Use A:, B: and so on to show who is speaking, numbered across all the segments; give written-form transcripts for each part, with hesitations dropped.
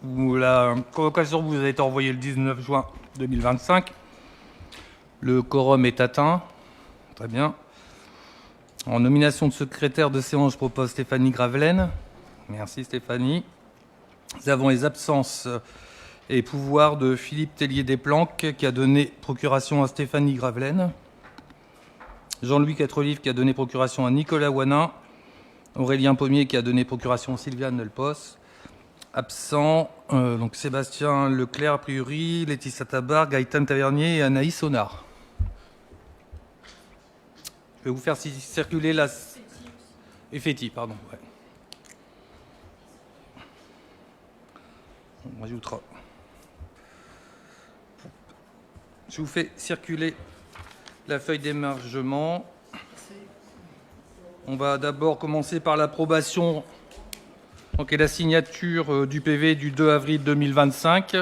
A: La convocation vous a été envoyée le 19 juin 2025. Le quorum est atteint. Très bien. En nomination de secrétaire de séance, je propose Stéphanie Gravelaine. Merci Stéphanie. Nous avons les absences et pouvoirs de Philippe Tellier-Desplanques qui a donné procuration à Stéphanie Gravelaine. Jean-Louis Quattrelive qui a donné procuration à Nicolas Wanin. Aurélien Pommier qui a donné procuration à Sylviane Nelpos. Absent, donc Sébastien Leclerc a priori, Laetitia Tabar, Gaëtan Tavernier et Anaïs Honard. Je vais vous faire circuler la... Et Féti, pardon. Ouais. On rajoutera. Je vous fais circuler la feuille d'émargement. On va d'abord commencer par l'approbation et la signature du PV du 2 avril 2025.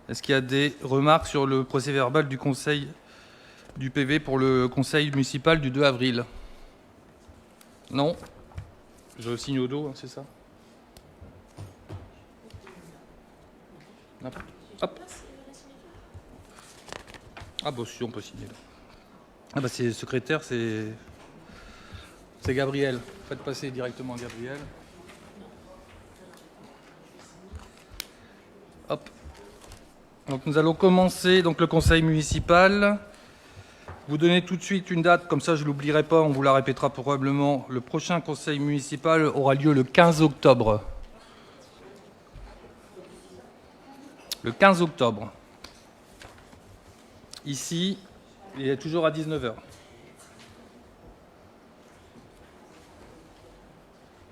A: Est-ce qu'il y a des remarques sur le procès-verbal du Conseil du PV pour le Conseil municipal du 2 avril? Non. Je signe au dos, hein, c'est ça? Hop. Ah bah si, on peut signer là. Ah bah c'est le secrétaire, c'est Gabriel. Faites passer directement à Gabriel. Hop. Donc nous allons commencer donc le conseil municipal. Vous donnez tout de suite une date, comme ça je ne l'oublierai pas, on vous la répétera probablement. Le prochain conseil municipal aura lieu le 15 octobre. Le 15 octobre. Ici, il est toujours à 19h.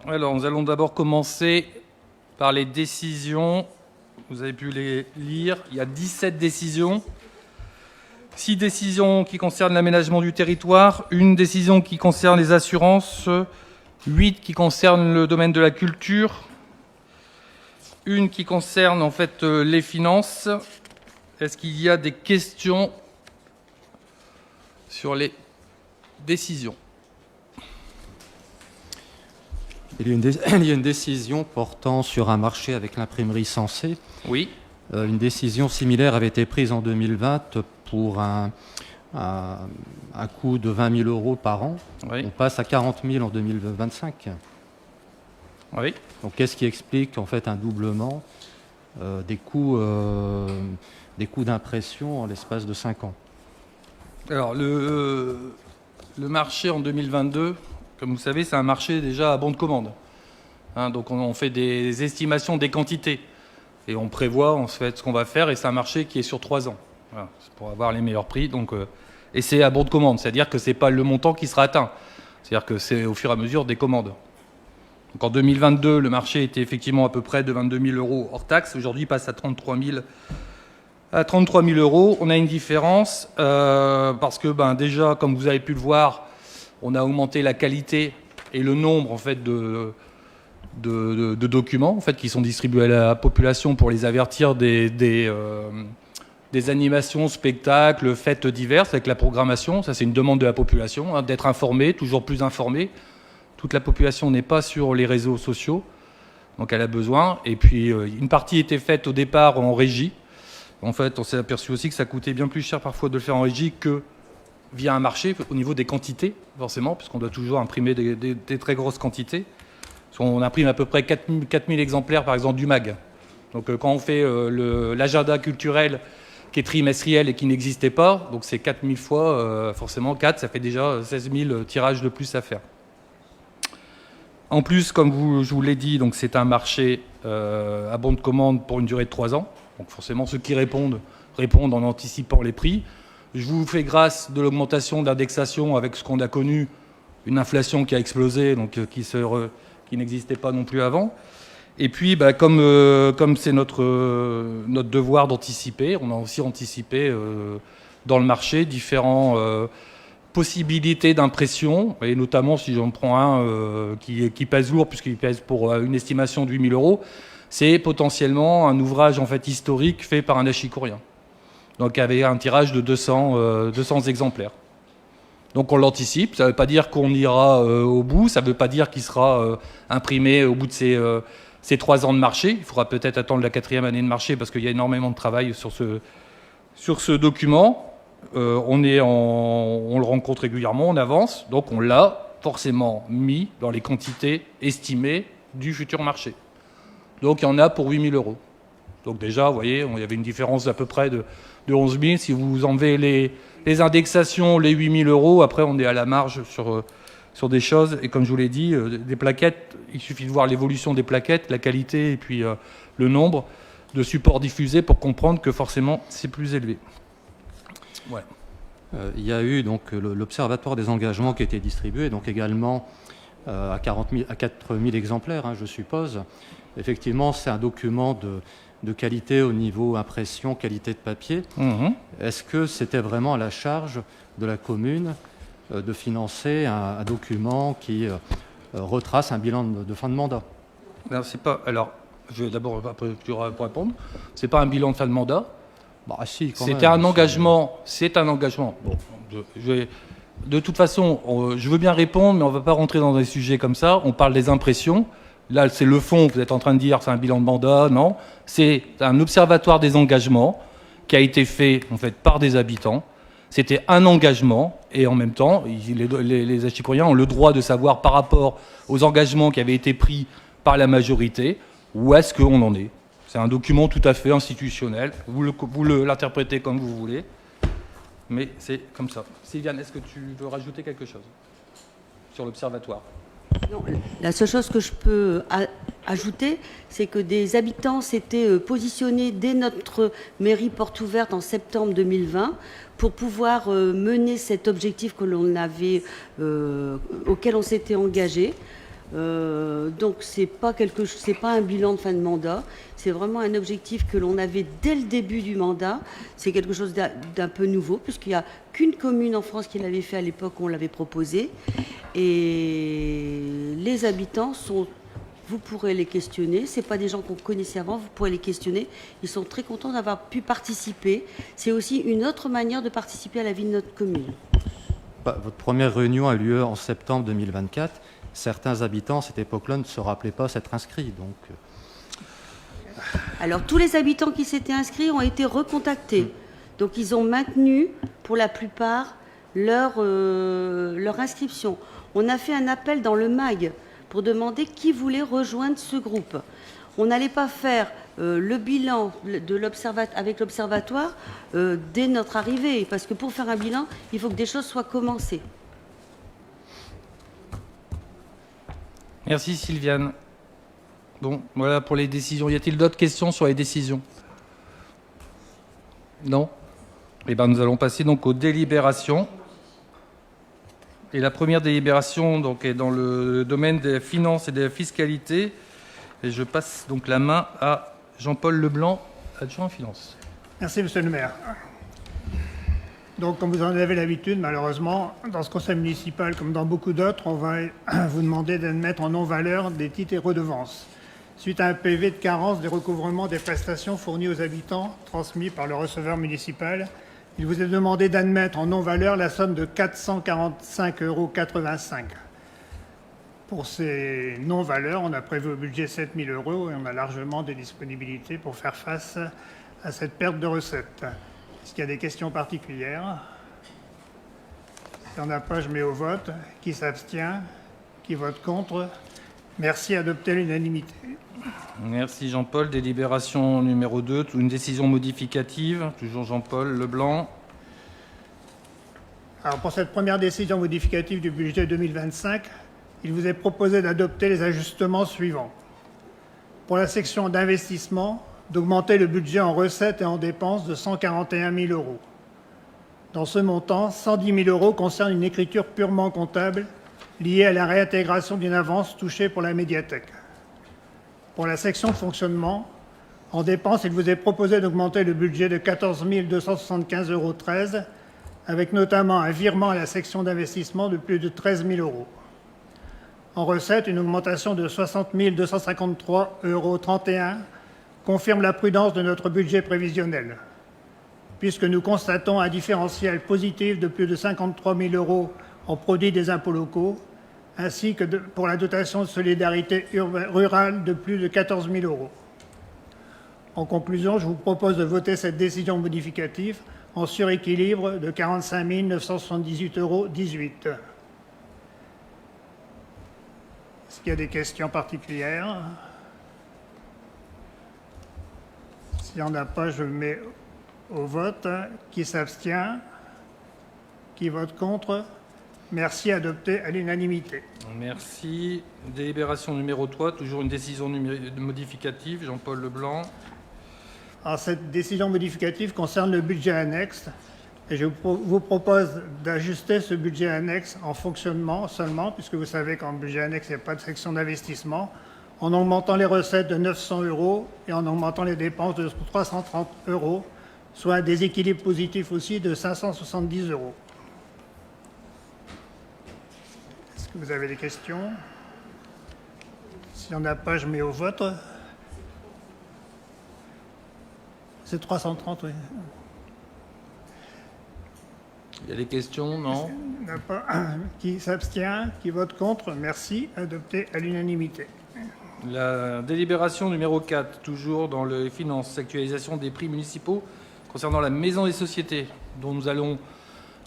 A: Alors, nous allons d'abord commencer par les décisions. Vous avez pu les lire. Il y a 17 décisions. 6 décisions qui concernent l'aménagement du territoire, une décision qui concerne les assurances, 8 qui concernent le domaine de la culture, une qui concerne en fait les finances. Est-ce qu'il y a des questions sur les décisions?
B: Il y a une décision portant sur un marché avec l'imprimerie Sensée.
A: Oui.
B: Une décision similaire avait été prise en 2020 pour un coût de 20 000 euros par an.
A: Oui.
B: On passe à 40 000 en 2025.
A: Oui.
B: Donc, qu'est-ce qui explique en fait un doublement des coûts d'impression en l'espace de 5 ans?
A: Alors, le marché en 2022, comme vous savez, c'est un marché déjà à bon de commande. Donc, on fait des estimations des quantités. Et on prévoit en fait ce qu'on va faire. Et c'est un marché qui est sur 3 ans. Voilà, c'est pour avoir les meilleurs prix. Donc, et c'est à bon de commande. C'est-à-dire que ce n'est pas le montant qui sera atteint. C'est-à-dire que c'est au fur et à mesure des commandes. Donc, en 2022, le marché était effectivement à peu près de 22 000 euros hors taxe. Aujourd'hui, il passe à 33 000 euros. On a une différence parce que déjà, comme vous avez pu le voir, on a augmenté la qualité et le nombre en fait de documents en fait qui sont distribués à la population pour les avertir des animations, spectacles, fêtes diverses avec la programmation. Ça, c'est une demande de la population d'être informée, toujours plus informée. Toute la population n'est pas sur les réseaux sociaux, donc elle a besoin. Et puis une partie était faite au départ en régie. En fait, on s'est aperçu aussi que ça coûtait bien plus cher parfois de le faire en régie que via un marché au niveau des quantités, forcément, puisqu'on doit toujours imprimer des très grosses quantités. On imprime à peu près 4000 exemplaires, par exemple, du MAG. Donc quand on fait l'agenda culturel qui est trimestriel et qui n'existait pas, donc c'est 4000 fois, forcément 4, ça fait déjà 16 000 tirages de plus à faire. En plus, comme je vous l'ai dit, donc c'est un marché à bon de commande pour une durée de 3 ans. Donc forcément, ceux qui répondent en anticipant les prix. Je vous fais grâce de l'augmentation de l'indexation avec ce qu'on a connu, une inflation qui a explosé, donc qui n'existait pas non plus avant. Et puis, comme c'est notre devoir d'anticiper, on a aussi anticipé dans le marché différentes possibilités d'impression, et notamment si j'en prends un qui pèse lourd, puisqu'il pèse pour une estimation de 8 000 euros, c'est potentiellement un ouvrage en fait historique fait par un achicourien. Donc avec un tirage de 200 exemplaires. Donc on l'anticipe, ça ne veut pas dire qu'on ira au bout, ça ne veut pas dire qu'il sera imprimé au bout de ses c'est 3 ans de marché. Il faudra peut-être attendre la 4e année de marché parce qu'il y a énormément de travail sur ce document. On le rencontre régulièrement, on avance. Donc on l'a forcément mis dans les quantités estimées du futur marché. Donc il y en a pour 8 000 €. Donc déjà, vous voyez, il y avait une différence d'à peu près de 11 000. Si vous enlevez les indexations, les 8 000 €, après on est à la marge sur des choses. Et comme je vous l'ai dit, des plaquettes, il suffit de voir l'évolution des plaquettes, la qualité et puis le nombre de supports diffusés pour comprendre que forcément c'est plus élevé. Ouais.
B: Il y a eu donc l'observatoire des engagements qui a été distribué, donc également à 4 000 exemplaires, je suppose. Effectivement, c'est un document de qualité au niveau impression, qualité de papier. Est-ce que c'était vraiment à la charge de la commune de financer un document qui retrace un bilan de fin de mandat?
A: Non, c'est pas. Alors, je vais d'abord pour répondre. C'est pas un bilan de fin de mandat.
B: Bah, si, quand
A: C'était
B: même,
A: un engagement. C'est un engagement. Bon, de toute façon, je veux bien répondre, mais on ne va pas rentrer dans des sujets comme ça. On parle des impressions. Là, c'est le fond. Vous êtes en train de dire c'est un bilan de mandat. Non, c'est un observatoire des engagements qui a été fait en fait par des habitants. C'était un engagement et en même temps, les Achicouriens ont le droit de savoir par rapport aux engagements qui avaient été pris par la majorité où est-ce qu'on en est. C'est un document tout à fait institutionnel. Vous l'interprétez comme vous voulez, mais c'est comme ça. Sylviane, est-ce que tu veux rajouter quelque chose sur l'observatoire ?
C: Non, la seule chose que je peux ajouter, c'est que des habitants s'étaient positionnés dès notre mairie porte ouverte en septembre 2020 pour pouvoir mener cet objectif que l'on avait, auquel on s'était engagé. Donc c'est pas un bilan de fin de mandat, c'est vraiment un objectif que l'on avait dès le début du mandat. C'est quelque chose d'un peu nouveau puisqu'il n'y a qu'une commune en France qui l'avait fait à l'époque où on l'avait proposé. Et les habitants vous pourrez les questionner, c'est pas des gens qu'on connaissait avant, vous pourrez les questionner. Ils sont très contents d'avoir pu participer. C'est aussi une autre manière de participer à la vie de notre commune.
B: Votre première réunion a eu lieu en septembre 2024. Certains habitants à cette époque-là ne se rappelaient pas s'être inscrits.
C: Alors tous les habitants qui s'étaient inscrits ont été recontactés. Donc ils ont maintenu pour la plupart leur inscription. On a fait un appel dans le MAG pour demander qui voulait rejoindre ce groupe. On n'allait pas faire le bilan avec l'observatoire dès notre arrivée, parce que pour faire un bilan, il faut que des choses soient commencées.
A: Merci Sylviane. Bon, voilà pour les décisions. Y a-t-il d'autres questions sur les décisions? Non? Eh bien, nous allons passer donc aux délibérations. Et la première délibération donc, est dans le domaine des finances et de la fiscalité. Et je passe donc la main à Jean-Paul Leblanc, adjoint en finances.
D: Merci, monsieur le maire. Donc, comme vous en avez l'habitude, malheureusement, dans ce conseil municipal, comme dans beaucoup d'autres, on va vous demander d'admettre en non-valeur des titres et redevances. Suite à un PV de carence des recouvrements des prestations fournies aux habitants, transmis par le receveur municipal, il vous est demandé d'admettre en non-valeur la somme de 445,85 €. Pour ces non-valeurs, on a prévu au budget 7 000 € et on a largement des disponibilités pour faire face à cette perte de recettes. Est-ce qu'il y a des questions particulières? S'il n'y en a pas, je mets au vote. Qui s'abstient? Qui vote contre? Merci, adopté à l'unanimité.
A: Merci Jean-Paul. Délibération numéro 2, une décision modificative. Toujours Jean-Paul Leblanc.
D: Alors pour cette première décision modificative du budget 2025, il vous est proposé d'adopter les ajustements suivants. Pour la section d'investissement, d'augmenter le budget en recettes et en dépenses de 141 000 €. Dans ce montant, 110 000 € concernent une écriture purement comptable liée à la réintégration d'une avance touchée pour la médiathèque. Pour la section fonctionnement, en dépenses, il vous est proposé d'augmenter le budget de 14 275,13 € avec notamment un virement à la section d'investissement de plus de 13 000 €. En recettes, une augmentation de 60 253,31 € confirme la prudence de notre budget prévisionnel, puisque nous constatons un différentiel positif de plus de 53 000 € en produits des impôts locaux, ainsi que pour la dotation de solidarité rurale de plus de 14 000 euros. En conclusion, je vous propose de voter cette décision modificative en suréquilibre de 45 978,18 euros. Est-ce qu'il y a des questions particulières? S'il n'y en a pas, je le mets au vote. Qui s'abstient? Qui vote contre? Merci, adopté à l'unanimité.
A: Merci. Délibération numéro 3, toujours une décision modificative. Jean-Paul Leblanc.
D: Alors, cette décision modificative concerne le budget annexe. Et je vous propose d'ajuster ce budget annexe en fonctionnement seulement, puisque vous savez qu'en budget annexe, il n'y a pas de section d'investissement, en augmentant les recettes de 900 euros et en augmentant les dépenses de 330 euros, soit un déséquilibre positif aussi de 570 euros. Est-ce que vous avez des questions? S'il n'y en a pas, je mets au vote. C'est 330, oui.
A: Il y a des questions? Non.
D: Il n'y en a pas. Qui s'abstient? Qui vote contre? Merci. Adopté à l'unanimité.
A: La délibération numéro 4, toujours dans les finances, actualisation des prix municipaux concernant la maison des sociétés, dont nous allons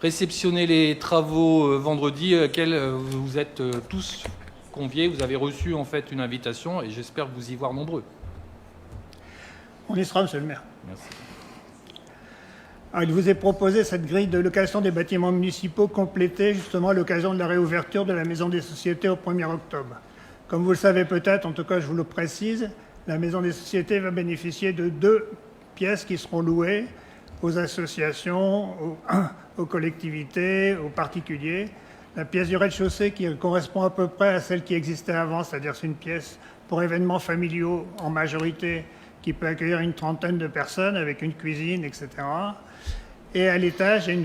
A: réceptionner les travaux vendredi, auxquels vous êtes tous conviés. Vous avez reçu en fait une invitation et j'espère vous y voir nombreux.
D: On y sera, monsieur le maire.
A: Merci.
D: Alors, il vous est proposé cette grille de location des bâtiments municipaux complétée justement à l'occasion de la réouverture de la Maison des Sociétés au 1er octobre. Comme vous le savez peut-être, en tout cas je vous le précise, la Maison des Sociétés va bénéficier de 2 pièces qui seront louées aux associations, aux collectivités, aux particuliers. La pièce du rez-de-chaussée qui correspond à peu près à celle qui existait avant, c'est-à-dire c'est une pièce pour événements familiaux en majorité qui peut accueillir une trentaine de personnes avec une cuisine, etc. Et à l'étage, il y a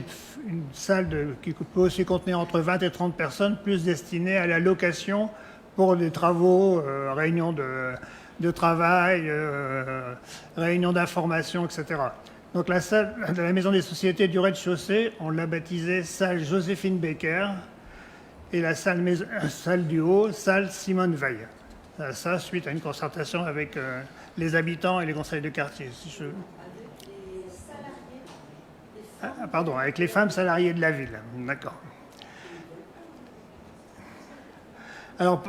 D: une salle qui peut aussi contenir entre 20 et 30 personnes, plus destinée à la location pour des travaux, réunions de travail, réunions d'information, etc. Donc la salle de la Maison des Sociétés du rez-de-chaussée, on l'a baptisée salle Joséphine Becker, et la salle du haut, salle Simone Veil. Ça, suite à une concertation avec les habitants et les conseils de quartier. Pardon, avec les femmes salariées de la ville. D'accord. Alors,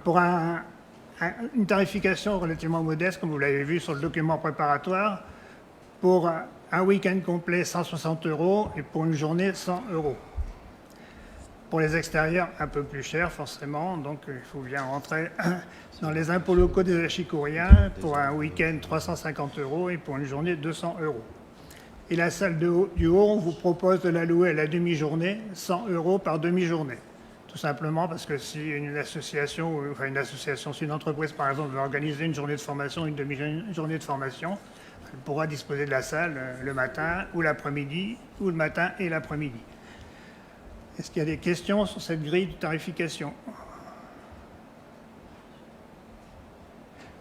D: pour une tarification relativement modeste, comme vous l'avez vu sur le document préparatoire, pour un week-end complet, 160 euros, et pour une journée, 100 euros. Pour les extérieurs, un peu plus cher, forcément, donc il faut bien rentrer dans les impôts locaux des Achicouriens. Pour un week-end, 350 euros, et pour une journée, 200 euros. Et la salle du haut, on vous propose de la louer à la demi-journée, 100 euros par demi-journée. Tout simplement parce que si une association, si une entreprise par exemple veut organiser une journée de formation, une demi-journée de formation, elle pourra disposer de la salle le matin ou l'après-midi, ou le matin et l'après-midi. Est-ce qu'il y a des questions sur cette grille de tarification?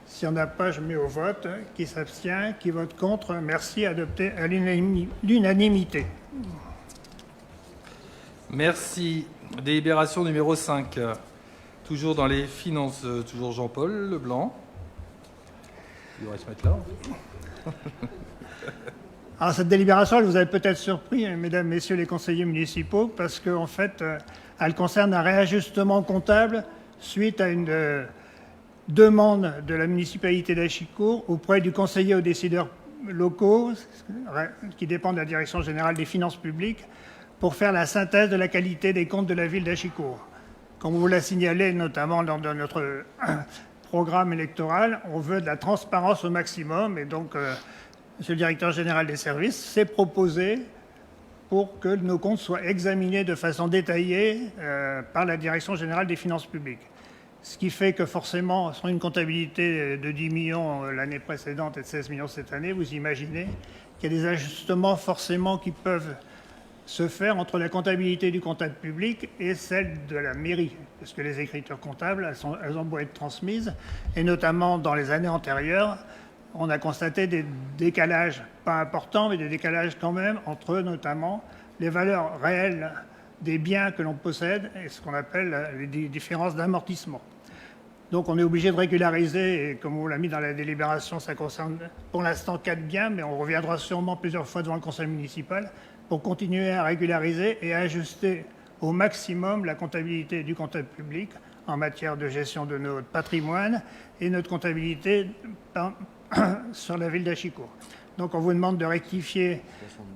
D: S'il n'y en a pas, je mets au vote. Qui s'abstient? Qui vote contre? Merci. Adopté à l'unanimité.
A: Merci. Délibération numéro 5. Toujours dans les finances, toujours Jean-Paul Leblanc. Il devrait se mettre là.
D: Alors, cette délibération, elle vous avez peut-être surpris, mesdames, messieurs les conseillers municipaux, parce qu'en fait, elle concerne un réajustement comptable suite à une demande de la municipalité d'Achicourt auprès du conseiller aux décideurs locaux, qui dépend de la Direction générale des finances publiques, pour faire la synthèse de la qualité des comptes de la ville d'Achicourt. Comme vous l'a signalé, notamment lors de notre programme électoral, on veut de la transparence au maximum, et donc Monsieur le directeur général des services s'est proposé pour que nos comptes soient examinés de façon détaillée par la Direction générale des finances publiques. Ce qui fait que forcément, sur une comptabilité de 10 millions l'année précédente et de 16 millions cette année, vous imaginez qu'il y a des ajustements forcément qui peuvent se faire entre la comptabilité du comptable public et celle de la mairie, parce que les écritures comptables, elles ont beau être transmises, et notamment dans les années antérieures, on a constaté des décalages, pas importants, mais des décalages quand même, entre notamment les valeurs réelles des biens que l'on possède et ce qu'on appelle les différences d'amortissement. Donc on est obligé de régulariser, et comme on l'a mis dans la délibération, ça concerne pour l'instant 4 biens, mais on reviendra sûrement plusieurs fois devant le conseil municipal pour continuer à régulariser et à ajuster au maximum la comptabilité du comptable public en matière de gestion de notre patrimoine et notre comptabilité sur la ville d'Achicourt. Donc on vous demande de rectifier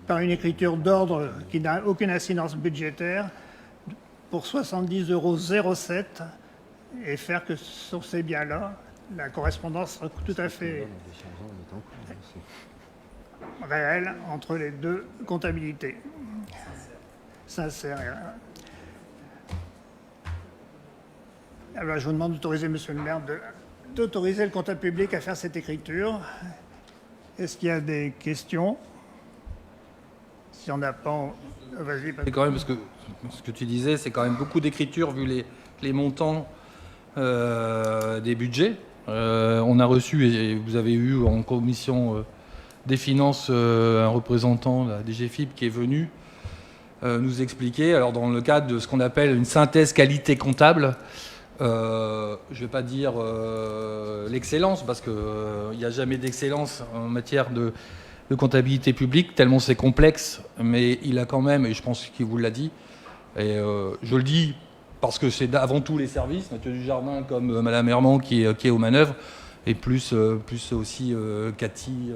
D: par une écriture d'ordre qui n'a aucune incidence budgétaire pour 70,07 € et faire que sur ces biens-là, la correspondance sera tout à fait réelle entre les deux comptabilités. Sincère. Alors je vous demande d'autoriser, monsieur le maire, d'autoriser le comptable public à faire cette écriture. Est-ce qu'il y a des questions? Si on n'a pas, vas-y.
A: C'est quand même, parce que ce que tu disais, c'est quand même beaucoup d'écriture vu les montants des budgets. On a reçu, et vous avez eu en commission des finances un représentant de la DGFiP qui est venu nous expliquer, alors dans le cadre de ce qu'on appelle une synthèse qualité comptable, je ne vais pas dire l'excellence, parce qu'il n'y a jamais d'excellence en matière de comptabilité publique, tellement c'est complexe, mais il a quand même, et je pense qu'il vous l'a dit, et je le dis parce que c'est avant tout les services, Mathieu Dujardin comme Madame Herman qui est aux manœuvres, et plus aussi Cathy,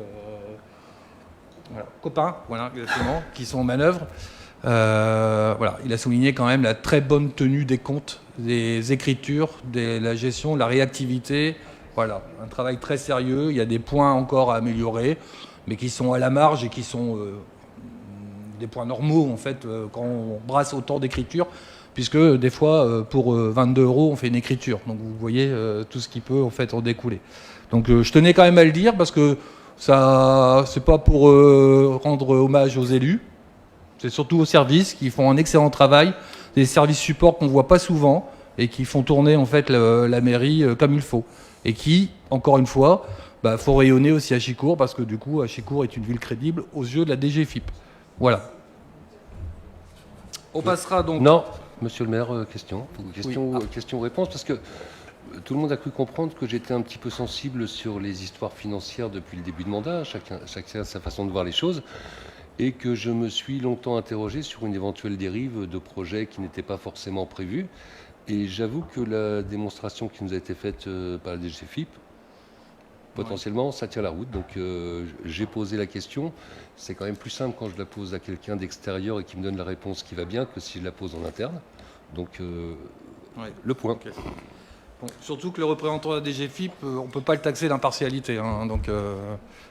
A: voilà, copains, voilà, exactement, qui sont aux manœuvres. Voilà, il a souligné quand même la très bonne tenue des comptes, des écritures, de la gestion, de la réactivité. Voilà, un travail très sérieux. Il y a des points encore à améliorer, mais qui sont à la marge et qui sont des points normaux en fait quand on brasse autant d'écritures, puisque des fois pour 22 € on fait une écriture. Donc vous voyez tout ce qui peut en fait en découler. Donc je tenais quand même à le dire parce que ça, c'est pas pour rendre hommage aux élus. C'est surtout aux services qui font un excellent travail, des services supports qu'on ne voit pas souvent et qui font tourner en fait la mairie comme il faut. Et qui, encore une fois, faut rayonner aussi à Achicourt parce que du coup, Achicourt est une ville crédible aux yeux de la DGFiP. Voilà. On passera donc...
E: Non, monsieur le maire, question
A: Oui.
E: réponse, parce que tout le monde a cru comprendre que j'étais un petit peu sensible sur les histoires financières depuis le début de mandat, chacun a sa façon de voir les choses. Et que je me suis longtemps interrogé sur une éventuelle dérive de projets qui n'étaient pas forcément prévus. Et j'avoue que la démonstration qui nous a été faite par la DGFiP, potentiellement, ça tient la route. Donc j'ai posé la question. C'est quand même plus simple quand je la pose à quelqu'un d'extérieur et qui me donne la réponse qui va bien que si je la pose en interne. Donc le point.
A: Okay. Bon, surtout que le représentant de la DGFiP, on ne peut pas le taxer d'impartialité. Hein, donc,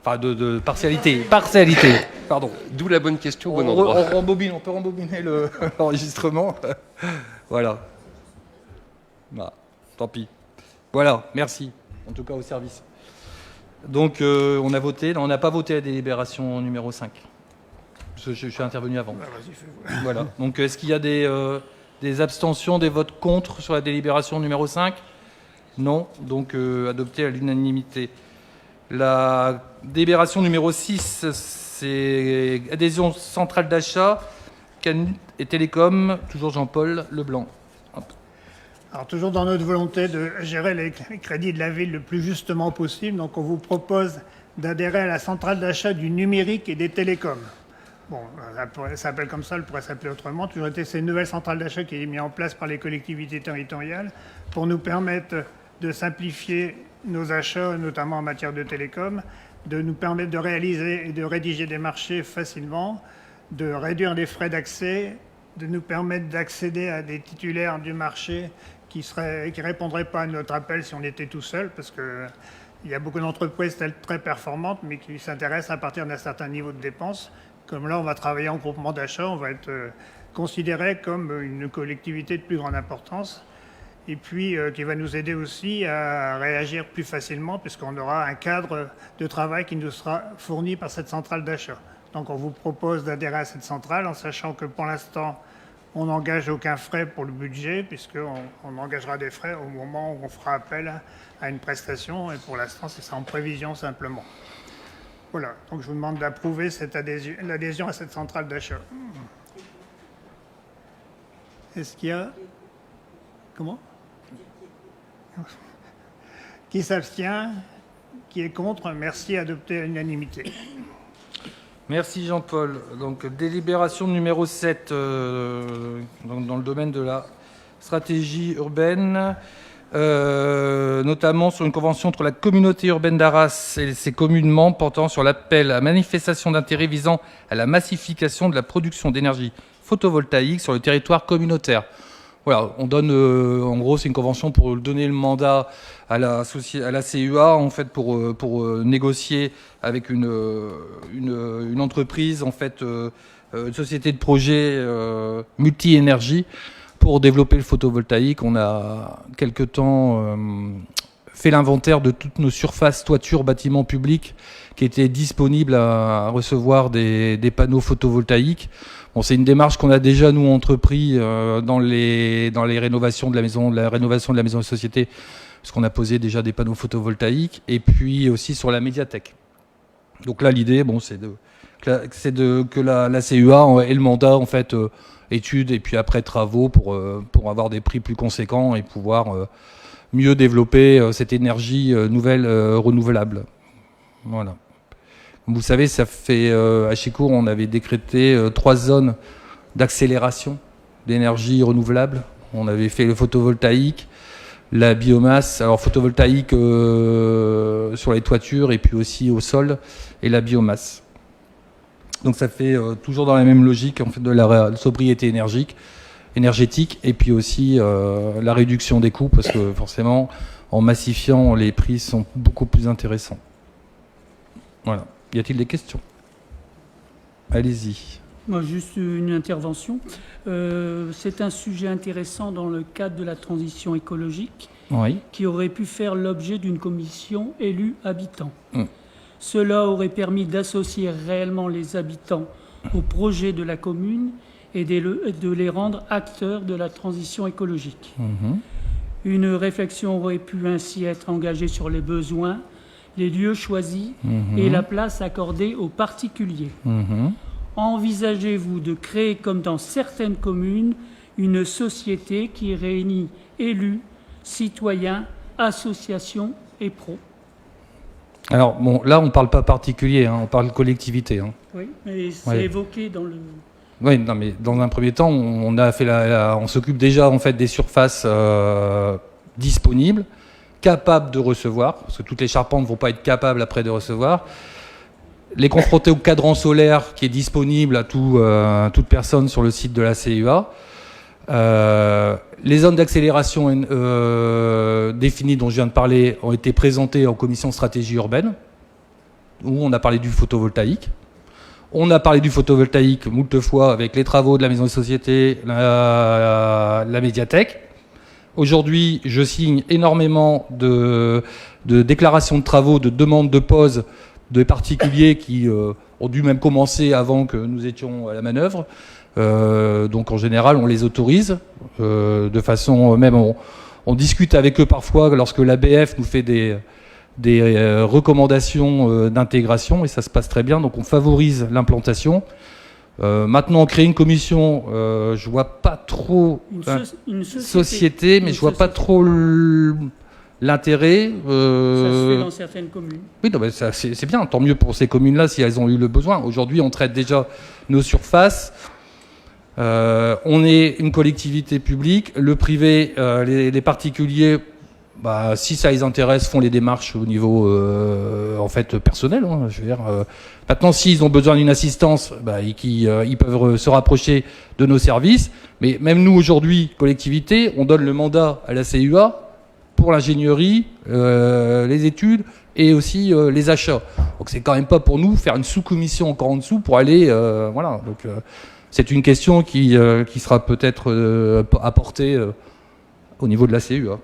A: enfin, de partialité. Partialité, pardon.
E: D'où la bonne question, bon endroit.
A: On peut rembobiner l'enregistrement. Voilà. Bah, tant pis. Voilà, merci. En tout cas, au service. Donc, on a voté. On n'a pas voté la délibération numéro 5. Je suis intervenu avant. Voilà. Donc, est-ce qu'il y a des abstentions, des votes contre sur la délibération numéro 5 ? Non, donc adopté à l'unanimité. La délibération numéro 6, c'est adhésion centrale d'achat, Canut et Télécom, toujours Jean-Paul Leblanc. Hop.
D: Alors toujours dans notre volonté de gérer les crédits de la ville le plus justement possible, donc on vous propose d'adhérer à la centrale d'achat du numérique et des télécoms. Bon, ça s'appelle comme ça, elle pourrait s'appeler autrement. Toujours été, c'est une nouvelle centrale d'achat qui est mise en place par les collectivités territoriales pour nous permettre de simplifier nos achats, notamment en matière de télécom, de nous permettre de réaliser et de rédiger des marchés facilement, de réduire les frais d'accès, de nous permettre d'accéder à des titulaires du marché qui ne répondraient pas à notre appel si on était tout seul, parce qu'il y a beaucoup d'entreprises très performantes, mais qui s'intéressent à partir d'un certain niveau de dépenses. Comme là, on va travailler en groupement d'achat, on va être considéré comme une collectivité de plus grande importance. Et puis qui va nous aider aussi à réagir plus facilement puisqu'on aura un cadre de travail qui nous sera fourni par cette centrale d'achat. Donc on vous propose d'adhérer à cette centrale en sachant que pour l'instant, on n'engage aucun frais pour le budget puisqu'on engagera des frais au moment où on fera appel à une prestation et pour l'instant, c'est ça en prévision simplement. Voilà, donc je vous demande d'approuver l'adhésion à cette centrale d'achat. Est-ce qu'il y a... Comment? Qui s'abstient? Qui est contre? Merci, adopté à l'unanimité.
A: Merci Jean-Paul. Donc délibération numéro 7 dans le domaine de la stratégie urbaine, notamment sur une convention entre la communauté urbaine d'Arras et ses communes membres portant sur l'appel à manifestation d'intérêt visant à la massification de la production d'énergie photovoltaïque sur le territoire communautaire. Voilà, on donne, en gros, c'est une convention pour donner le mandat à la CUA, en fait, pour négocier avec une entreprise, en fait, une société de projet multi-énergie pour développer le photovoltaïque. On a quelque temps fait l'inventaire de toutes nos surfaces, toitures, bâtiments publics qui étaient disponibles à recevoir des panneaux photovoltaïques. Bon, c'est une démarche qu'on a déjà nous entrepris dans les rénovations de la maison, de société, parce qu'on a posé déjà des panneaux photovoltaïques, et puis aussi sur la médiathèque. Donc là, l'idée, bon, c'est que la CUA ait le mandat, en fait, études et puis après travaux pour avoir des prix plus conséquents et pouvoir mieux développer cette énergie nouvelle renouvelable. Voilà. Comme vous savez, ça fait à Chicourt, on avait décrété 3 zones d'accélération d'énergie renouvelable. On avait fait le photovoltaïque, la biomasse, alors photovoltaïque sur les toitures et puis aussi au sol, et la biomasse. Donc ça fait toujours dans la même logique, en fait, de la sobriété énergétique et puis aussi la réduction des coûts, parce que forcément, en massifiant, les prix sont beaucoup plus intéressants. Voilà. Y a-t-il des questions? Allez-y.
F: Moi, juste une intervention. C'est un sujet intéressant dans le cadre de la transition écologique,
A: Oui.
F: qui aurait pu faire l'objet d'une commission élus habitants. Cela aurait permis d'associer réellement les habitants au projet de la commune et de les rendre acteurs de la transition écologique. Une réflexion aurait pu ainsi être engagée sur les besoins, les lieux choisis et la place accordée aux particuliers. Envisagez-vous de créer, comme dans certaines communes, une société qui réunit élus, citoyens, associations et pros?
A: Alors, bon, là, on ne parle pas particulier, hein, on parle collectivité. Hein.
F: Oui, mais c'est évoqué dans le...
A: Oui, non, mais dans un premier temps, on s'occupe déjà, en fait, des surfaces disponibles, capables de recevoir, parce que toutes les charpentes ne vont pas être capables après de recevoir. Les confronter au cadran solaire qui est disponible à toute personne sur le site de la CUA. Les zones d'accélération définies dont je viens de parler ont été présentées en commission stratégie urbaine, où on a parlé du photovoltaïque. On a parlé du photovoltaïque moult fois avec les travaux de la maison de société, la médiathèque. Aujourd'hui, je signe énormément de déclarations de travaux, de demandes de pause de particuliers qui ont dû même commencer avant que nous étions à la manœuvre. Donc en général, on les autorise de façon... Même on discute avec eux parfois lorsque l'ABF nous fait des recommandations d'intégration, et ça se passe très bien. Donc on favorise l'implantation. Maintenant, créer une commission, je vois pas trop...
F: Une
A: société, mais je vois pas trop l'intérêt.
F: Ça se fait dans certaines communes.
A: Oui, non, c'est bien, tant mieux pour ces communes-là si elles ont eu le besoin. Aujourd'hui, on traite déjà nos surfaces. On est une collectivité publique. Le privé, les particuliers, si ça les intéresse, font les démarches au niveau en fait personnel. Hein, je veux dire, maintenant, s'ils ont besoin d'une assistance, ils peuvent se rapprocher de nos services. Mais même nous, aujourd'hui, collectivité, on donne le mandat à la CUA pour l'ingénierie, les études et aussi les achats. Donc c'est quand même pas pour nous faire une sous-commission encore en dessous pour aller... voilà. Donc c'est une question qui sera peut-être apportée au niveau de la CUA.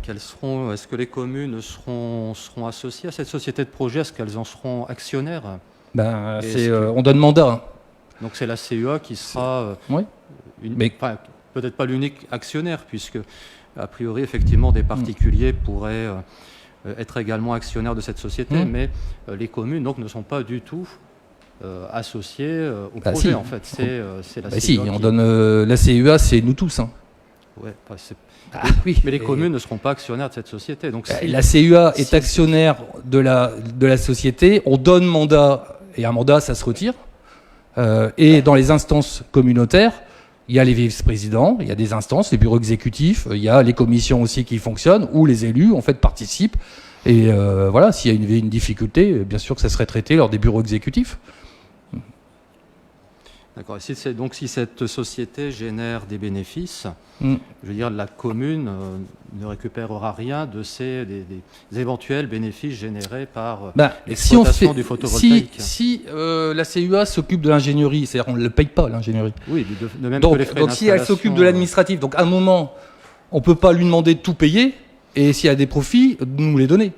B: Est-ce que les communes seront associées à cette société de projet? Est-ce qu'elles en seront actionnaires?
A: On donne mandat.
B: Donc c'est la CUA qui sera...
A: Oui.
B: Peut-être pas l'unique actionnaire, puisque, a priori, effectivement, des particuliers pourraient être également actionnaires de cette société, mais les communes donc, ne sont pas du tout associés au
A: Bah,
B: projet,
A: si.
B: en fait. C'est la
A: Bah,
B: CEA
A: si,
B: qui-
A: on donne la CEA, c'est nous tous. Hein.
B: Ouais, enfin,
A: Oui.
B: mais les communes ne seront pas actionnaires de cette société. Donc, si-
A: La CEA est
B: si-
A: actionnaire de la société. On donne mandat, et un mandat, ça se retire. Et dans les instances communautaires, il y a les vice-présidents, il y a des instances, les bureaux exécutifs, il y a les commissions aussi qui fonctionnent, où les élus, en fait, participent. Et voilà, s'il y a une difficulté, bien sûr que ça serait traité lors des bureaux exécutifs.
B: D'accord. Et si cette société génère des bénéfices,
A: Mm.
B: je veux dire, la commune ne récupérera rien de des éventuels bénéfices générés par
A: Ben,
B: l'exploitation du photovoltaïque.
A: si la CEA s'occupe de l'ingénierie, c'est-à-dire on ne le paye pas l'ingénierie.
B: Oui, de même que les frais
A: Donc si elle s'occupe de l'administratif, donc à un moment, on ne peut pas lui demander de tout payer, et s'il y a des profits, de nous les donner.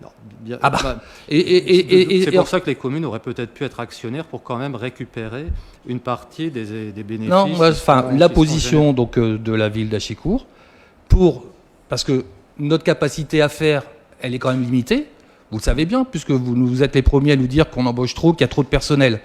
B: Non, bien-
A: Ah bah,
B: bah,
A: Et
B: c'est pour ça que les communes auraient peut-être pu être actionnaires pour quand même récupérer une partie des bénéfices.
A: non, moi,
B: qui
A: enfin,
B: sont-
A: la
B: qui sont
A: position donc de la ville d'Achicourt, parce que notre capacité à faire, elle est quand même limitée. Vous le savez bien, puisque vous êtes les premiers à nous dire qu'on embauche trop, qu'il y a trop de personnel.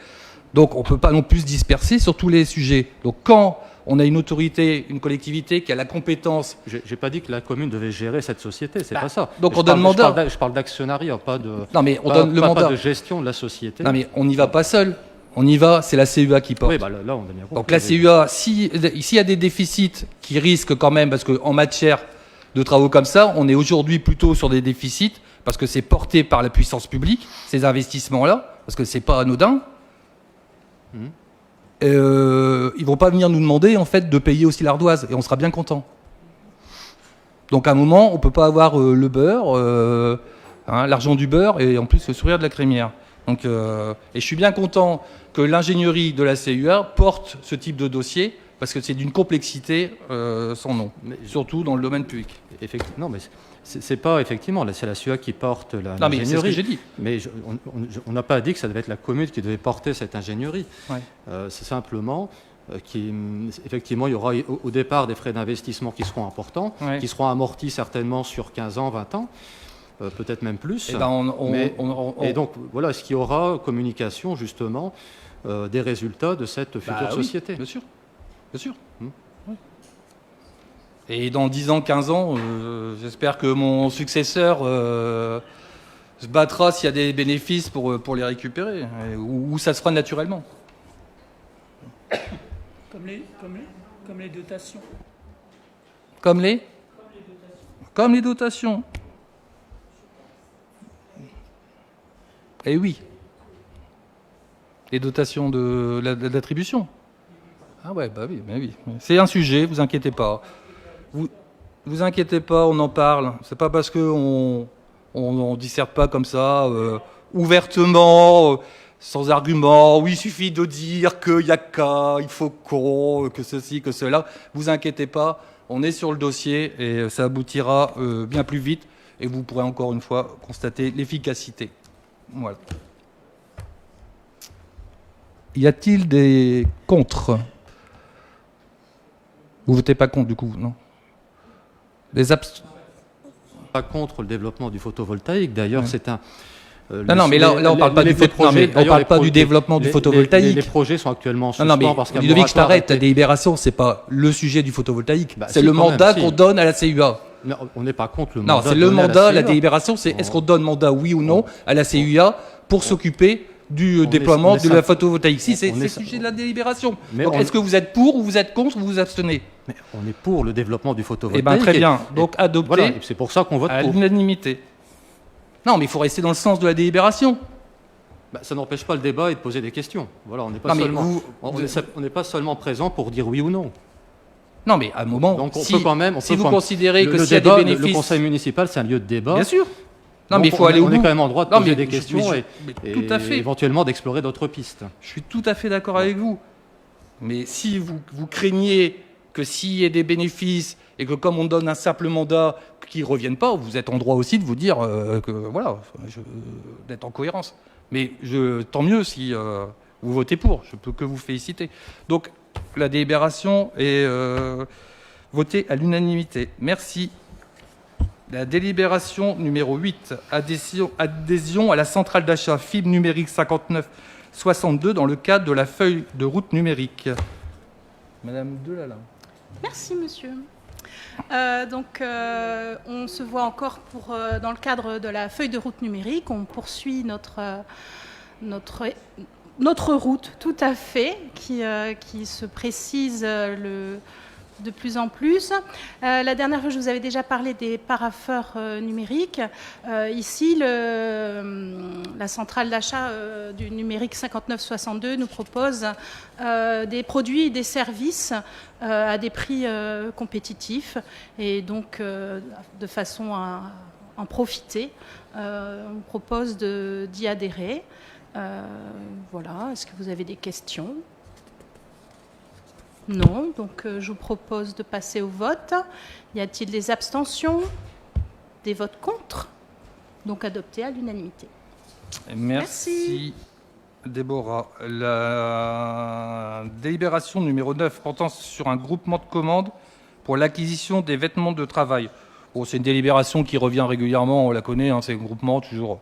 A: Donc, on ne peut pas non plus se disperser sur tous les sujets. Donc, quand on a une autorité, une collectivité qui a la compétence.
B: J'ai pas dit que la commune devait gérer cette société, c'est
A: Bah,
B: pas ça.
A: donc
B: Je
A: on donne
B: parle-
A: mandat.
B: Je parle d'actionnariat, pas de.
A: Non, mais on
B: pas-
A: donne le
B: pas-
A: mandat.
B: Pas de gestion de la société.
A: Non, mais on n'y va pas seul. On y va, c'est la CEA qui porte.
B: Oui, bah là, on a bien compris.
A: Donc la CEA, s'il y a des déficits qui risquent quand même, parce qu'en matière de travaux comme ça, on est aujourd'hui plutôt sur des déficits, parce que c'est porté par la puissance publique, ces investissements-là, parce que c'est pas anodin. Ils vont pas venir nous demander en fait de payer aussi l'ardoise, et on sera bien content. Donc à un moment, on peut pas avoir le beurre, l'argent du beurre, et en plus le sourire de la crémière. Donc, et je suis bien content que l'ingénierie de la CEA porte ce type de dossier, parce que c'est d'une complexité sans nom, surtout dans le domaine public.
B: Non, mais c'est pas effectivement, c'est la CEA qui porte
A: Non, mais c'est ce que
B: l'ingénierie.
A: j'ai dit.
B: Mais on n'a pas dit que ça devait être la commune qui devait porter cette ingénierie.
A: Ouais.
B: C'est simplement effectivement, il y aura au départ des frais d'investissement qui seront importants,
A: Ouais.
B: qui seront amortis certainement sur 15 ans, 20 ans, peut-être même plus.
A: Et, ben
B: Et donc, voilà, est-ce qu'il y aura communication, justement, des résultats de cette future société?
A: Bien sûr. Bien sûr. Ouais. Et dans 10 ans, 15 ans, j'espère que mon successeur se battra s'il y a des bénéfices pour les récupérer, ou ça se fera naturellement.
F: Comme les dotations.
A: Comme les dotations. Eh oui. Les dotations de l'attribution. Ah ouais, bah oui, bah oui. C'est un sujet, vous inquiétez pas. Vous inquiétez pas, on en parle. C'est pas parce que on disserte pas comme ça, ouvertement, sans argument. Oui, il suffit de dire qu'il y a qu'à, il faut qu'on, que ceci, que cela. Vous inquiétez pas, on est sur le dossier et ça aboutira bien plus vite. Et vous pourrez encore une fois constater l'efficacité. Voilà. Y a-t-il des contre? Vous votez pas contre du coup, non? Des abs...
B: Pas contre le développement du photovoltaïque. D'ailleurs, c'est un.
A: Non, mais là on parle pas du du développement du photovoltaïque.
B: Les projets sont actuellement en
A: Non,
B: suspens
A: mais
B: parce qu'un
A: Ludovic, je
B: moratoire
A: t'arrête.
B: a
A: La
B: été-
A: délibération, c'est pas le sujet du photovoltaïque.
B: Bah,
A: c'est
B: si,
A: le
B: quand même,
A: mandat
B: si.
A: qu'on donne à la CEA.
B: Non, on n'est pas contre le
A: Non,
B: mandat.
A: c'est le
B: donné à
A: mandat, la
B: CEA.
A: délibération, c'est est-ce qu'on donne mandat, oui ou non, à la CEA pour s'occuper du déploiement
B: on est
A: de la
B: simple.
A: photovoltaïque. Si, c'est
B: On
A: le
B: est
A: sujet de la délibération.
B: Mais
A: Donc,
B: on-
A: est-ce que vous êtes pour ou vous êtes contre ou vous vous abstenez?
B: Mais on est pour le développement du
A: Eh
B: photovoltaïque.
A: bien, très bien.
B: Et-
A: Donc, adopté
B: Voilà, et c'est pour ça qu'on vote
A: à
B: pour.
A: l'unanimité. Non, mais il faut rester dans le sens de la délibération.
B: Bah, ça n'empêche pas le débat et de poser des questions. Voilà, on n'est pas
A: Non, mais
B: seulement,
A: vous-
B: on n'est pas seulement présent pour dire oui ou non.
A: Non, mais à un moment,
B: Donc on
A: si,
B: peut quand même.
A: si vous considérez que
B: le
A: s'il y a
B: débat,
A: des
B: le
A: bénéfices...
B: conseil municipal, c'est un lieu de débat.
A: Bien sûr. Non,
B: Donc,
A: mais il faut aller au
B: on
A: bout.
B: est quand même en droit de
A: Non,
B: poser
A: mais
B: des
A: je-
B: questions
A: mais tout à fait.
B: éventuellement d'explorer d'autres pistes.
A: Je suis tout à fait d'accord avec vous. Mais si vous craignez que s'il y ait des bénéfices et que comme on donne un simple mandat qu'ils ne reviennent pas, vous êtes en droit aussi de vous dire que voilà, d'être en cohérence. Mais tant mieux si vous votez pour. Je peux que vous féliciter. Donc la délibération est votée à l'unanimité. Merci. La délibération numéro 8, adhésion à la centrale d'achat fibre numérique 5962 dans le cadre de la feuille de route numérique. Madame Delalin.
G: Merci, monsieur. On se voit encore dans le cadre de la feuille de route numérique. On poursuit notre route, tout à fait, qui se précise de plus en plus. La dernière fois, je vous avais déjà parlé des parapheurs numériques. Ici, la centrale d'achat du numérique 5962 nous propose des produits et des services à des prix compétitifs et donc de façon à en profiter. On propose d'y adhérer. Voilà. Est-ce que vous avez des questions ? Non, donc je vous propose de passer au vote. Y a-t-il des abstentions? Des votes contre? Donc adopté à l'unanimité.
A: Merci. Déborah. La délibération numéro 9 portant sur un groupement de commandes pour l'acquisition des vêtements de travail. Bon, c'est une délibération qui revient régulièrement, on la connaît, hein, c'est un groupement toujours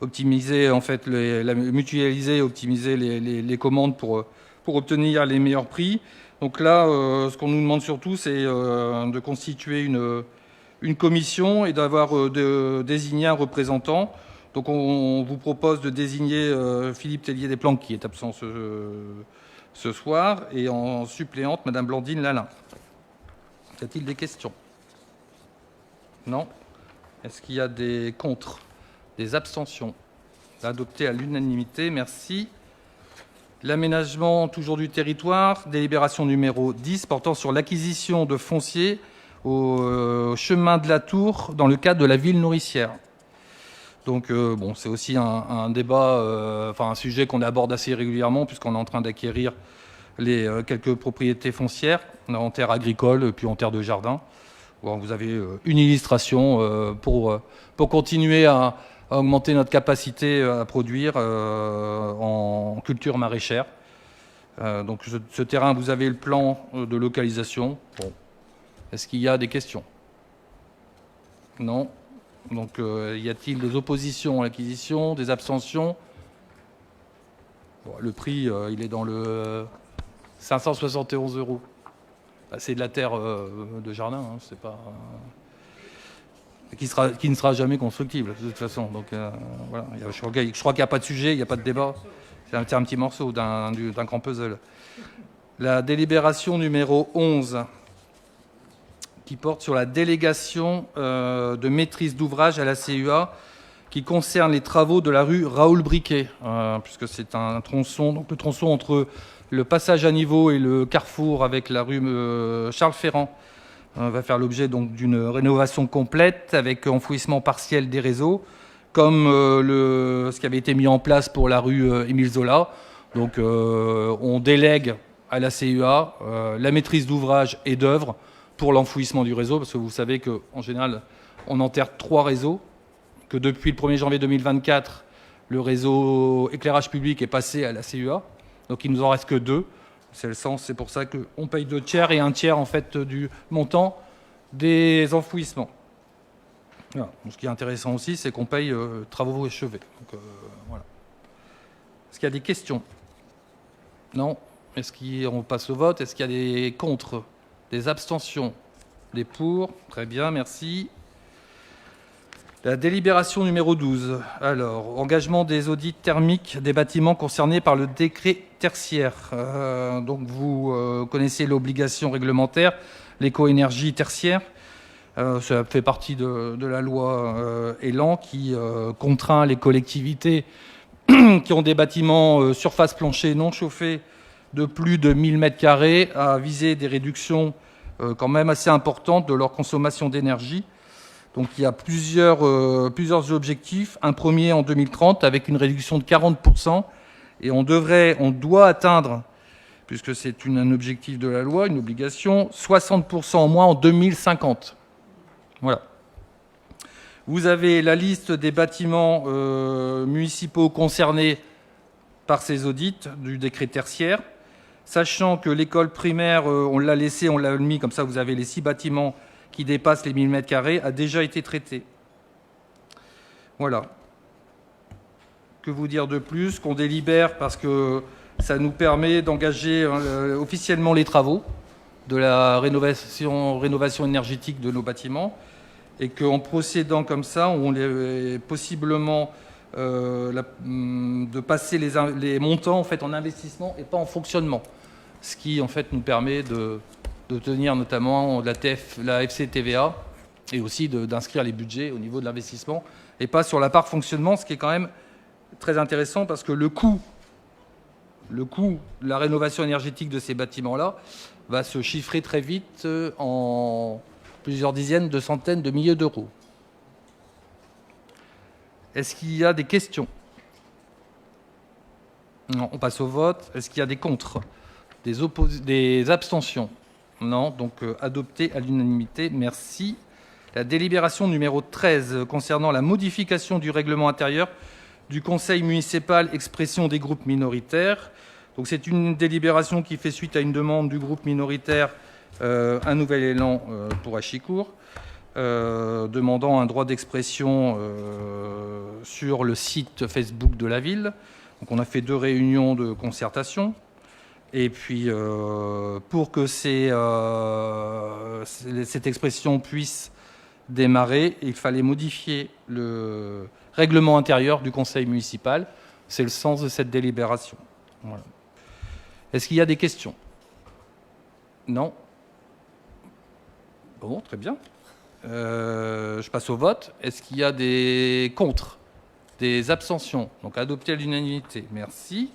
A: optimiser, en fait, mutualiser, optimiser les commandes pour obtenir les meilleurs prix. Donc là, ce qu'on nous demande surtout, c'est de constituer une commission et d'avoir désigné un représentant. Donc on vous propose de désigner Philippe Tellier-Desplanques, qui est absent ce soir, et en suppléante, Madame Blandine Lalin. Y a-t-il des questions? Non? Est-ce qu'il y a des contre? Des abstentions? Adopté à l'unanimité, merci. L'aménagement toujours du territoire, délibération numéro 10 portant sur l'acquisition de foncier au chemin de la Tour dans le cadre de la ville nourricière. Donc bon, c'est aussi un débat, un sujet qu'on aborde assez régulièrement puisqu'on est en train d'acquérir quelques propriétés foncières en terre agricole puis en terre de jardin. Bon, vous avez une illustration pour continuer à augmenter notre capacité à produire en culture maraîchère. Donc ce terrain, vous avez le plan de localisation. Bon. Est-ce qu'il y a des questions? Non. Donc y a-t-il des oppositions à l'acquisition, des abstentions? Bon, le prix, il est dans le 571 €. C'est de la terre de jardin, hein, c'est pas... qui ne sera jamais constructible, de toute façon. Donc, voilà. Je crois qu'il n'y a pas de sujet, il n'y a pas de débat. C'est un petit morceau d'un grand puzzle. La délibération numéro 11, qui porte sur la délégation de maîtrise d'ouvrage à la CUA, qui concerne les travaux de la rue Raoul-Briquet, puisque c'est un tronçon, donc le tronçon entre le passage à niveau et le carrefour avec la rue Charles-Ferrand. Va faire l'objet donc d'une rénovation complète avec enfouissement partiel des réseaux, comme ce qui avait été mis en place pour la rue Émile Zola. Donc on délègue à la CUA la maîtrise d'ouvrage et d'œuvre pour l'enfouissement du réseau, parce que vous savez qu'en général, on enterre 3 réseaux, que depuis le 1er janvier 2024, le réseau éclairage public est passé à la CUA, donc il ne nous en reste que 2. C'est le sens, c'est pour ça qu'on paye 2 tiers et 1 tiers en fait du montant des enfouissements. Voilà. Ce qui est intéressant aussi, c'est qu'on paye travaux achevés. Donc, voilà. Est-ce qu'il y a des questions? Non? Est-ce qu'on passe au vote? Est-ce qu'il y a des contre? Des abstentions? Des pour? Très bien, merci. La délibération numéro 12. Alors, engagement des audits thermiques des bâtiments concernés par le décret tertiaire. Donc, vous connaissez l'obligation réglementaire, l'éco-énergie tertiaire. Ça fait partie de la loi Elan qui contraint les collectivités qui ont des bâtiments surface plancher non chauffés de plus de 1000 m² à viser des réductions quand même assez importantes de leur consommation d'énergie. Donc il y a plusieurs objectifs. Un premier en 2030 avec une réduction de 40%. Et on doit atteindre, puisque c'est un objectif de la loi, une obligation, 60% en moins en 2050. Voilà. Vous avez la liste des bâtiments municipaux concernés par ces audits du décret tertiaire. Sachant que l'école primaire, on l'a mis, comme ça vous avez les 6 bâtiments qui dépasse les 1000 m² a déjà été traité. Voilà. Que vous dire de plus? Qu'on délibère parce que ça nous permet d'engager officiellement les travaux de la rénovation énergétique de nos bâtiments, et qu'en procédant comme ça, on est possiblement de passer les montants en fait en investissement et pas en fonctionnement, ce qui en fait nous permet de tenir notamment la FCTVA et aussi d'inscrire les budgets au niveau de l'investissement et pas sur la part fonctionnement, ce qui est quand même très intéressant parce que le coût de la rénovation énergétique de ces bâtiments-là va se chiffrer très vite en plusieurs dizaines de centaines de milliers d'euros. Est-ce qu'il y a des questions? Non, on passe au vote. Est-ce qu'il y a des contre? Des abstentions? Non, donc adopté à l'unanimité. Merci. La délibération numéro 13 concernant la modification du règlement intérieur du conseil municipal expression des groupes minoritaires. Donc c'est une délibération qui fait suite à une demande du groupe minoritaire Un Nouvel Élan pour Achicourt, demandant un droit d'expression sur le site Facebook de la ville. Donc on a fait 2 réunions de concertation. Et puis pour que cette expression puisse démarrer, il fallait modifier le règlement intérieur du conseil municipal. C'est le sens de cette délibération. Voilà. Est-ce qu'il y a des questions? Non? Bon, très bien. Je passe au vote. Est-ce qu'il y a des contre? Des abstentions? Donc adopté à l'unanimité. Merci.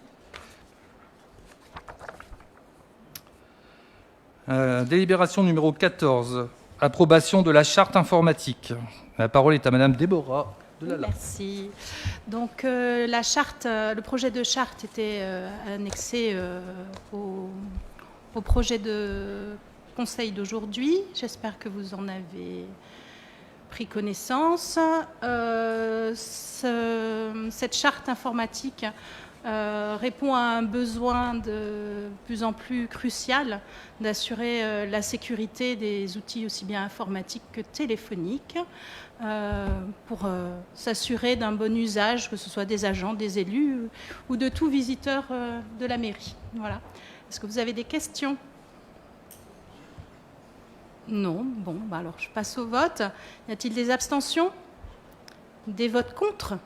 A: Délibération numéro 14. Approbation de la charte informatique. La parole est à Madame Déborah Delala.
G: Merci. Donc la charte, le projet de charte était annexé au projet de conseil d'aujourd'hui. J'espère que vous en avez pris connaissance. Cette charte informatique répond à un besoin de plus en plus crucial d'assurer la sécurité des outils aussi bien informatiques que téléphoniques pour s'assurer d'un bon usage, que ce soit des agents, des élus ou de tout visiteur de la mairie. Voilà. Est-ce que vous avez des questions? Non. Bon, bah alors je passe au vote. Y a-t-il des abstentions? Des votes contre?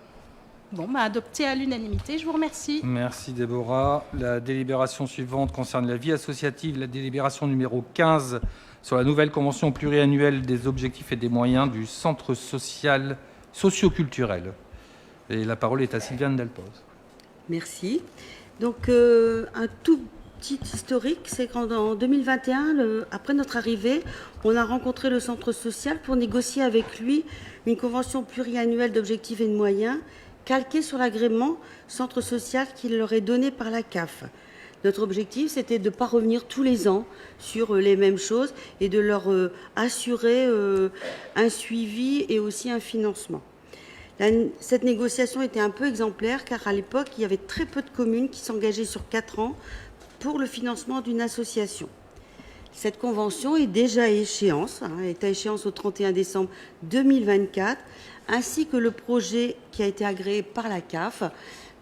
G: Bon, bah adopté à l'unanimité. Je vous remercie.
A: Merci Déborah. La délibération suivante concerne la vie associative. La délibération numéro 15 sur la nouvelle convention pluriannuelle des objectifs et des moyens du centre social socio-culturel. Et la parole est à Sylviane Delpoz.
C: Merci. Donc, un tout petit historique, c'est qu'en 2021, après notre arrivée, on a rencontré le centre social pour négocier avec lui une convention pluriannuelle d'objectifs et de moyens calquée sur l'agrément centre social qu'il leur est donné par la CAF. Notre objectif, c'était de ne pas revenir tous les ans sur les mêmes choses et de leur assurer un suivi et aussi un financement. Cette négociation était un peu exemplaire car à l'époque, il y avait très peu de communes qui s'engageaient sur 4 ans pour le financement d'une association. Cette convention est déjà à échéance, est à échéance au 31 décembre 2024, ainsi que le projet qui a été agréé par la CAF.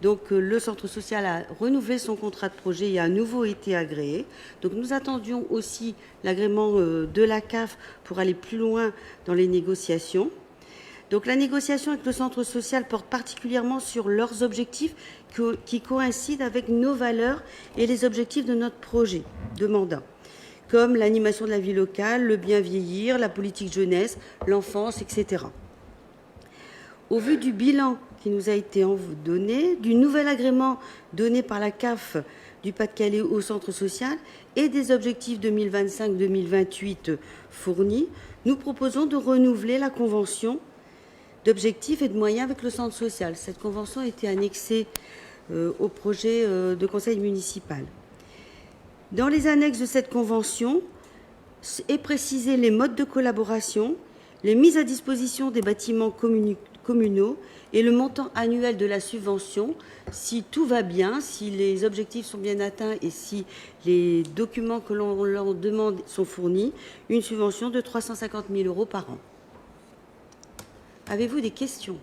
C: Donc le centre social a renouvelé son contrat de projet et a à nouveau été agréé. Donc nous attendions aussi l'agrément de la CAF pour aller plus loin dans les négociations. Donc la négociation avec le centre social porte particulièrement sur leurs objectifs qui coïncident avec nos valeurs et les objectifs de notre projet de mandat, comme l'animation de la vie locale, le bien vieillir, la politique jeunesse, l'enfance, etc. Au vu du bilan qui nous a été donné, du nouvel agrément donné par la CAF du Pas-de-Calais au centre social et des objectifs 2025-2028 fournis, nous proposons de renouveler la convention d'objectifs et de moyens avec le centre social. Cette convention a été annexée au projet de conseil municipal. Dans les annexes de cette convention est précisé les modes de collaboration, les mises à disposition des bâtiments communaux et le montant annuel de la subvention, si tout va bien, si les objectifs sont bien atteints et si les documents que l'on leur demande sont fournis, une subvention de 350 000 € par an. Avez-vous des questions?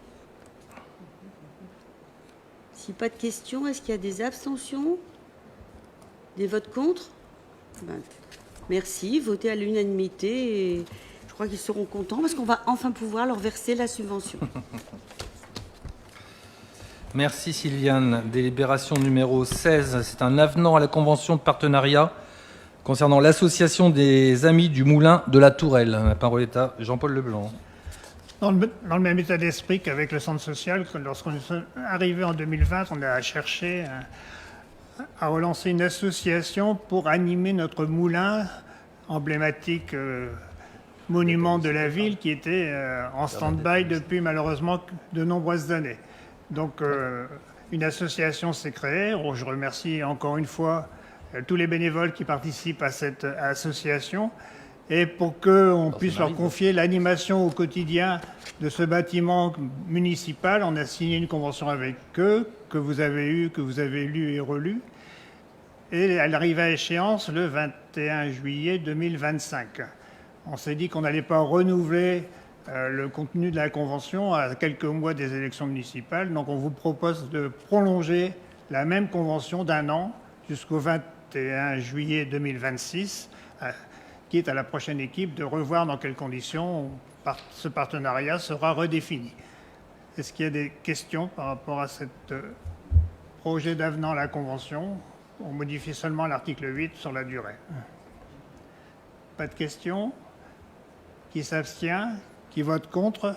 C: Si pas de questions, est-ce qu'il y a des abstentions? Des votes contre? Merci, votez à l'unanimité et je crois qu'ils seront contents parce qu'on va enfin pouvoir leur verser la subvention.
A: Merci Sylviane. Délibération numéro 16, c'est un avenant à la convention de partenariat concernant l'association des Amis du Moulin de la Tourelle. La parole est à Jean-Paul Leblanc.
D: Dans le même état d'esprit qu'avec le centre social, lorsqu'on est arrivé en 2020, on a cherché à relancer une association pour animer notre moulin emblématique monument de la ville qui était en stand-by depuis malheureusement de nombreuses années. Donc une association s'est créée. Je remercie encore une fois tous les bénévoles qui participent à cette association. Et pour qu'on puisse leur confier l'animation au quotidien de ce bâtiment municipal, on a signé une convention avec eux, que vous avez lu et relu. Et elle arrive à échéance le 21 juillet 2025. On s'est dit qu'on n'allait pas renouveler le contenu de la convention à quelques mois des élections municipales. Donc on vous propose de prolonger la même convention d'1 an jusqu'au 21 juillet 2026, qui est à la prochaine équipe de revoir dans quelles conditions ce partenariat sera redéfini. Est-ce qu'il y a des questions par rapport à ce projet d'avenant à la Convention? On modifie seulement l'article 8 sur la durée. Pas de questions? Qui s'abstient? Qui vote contre?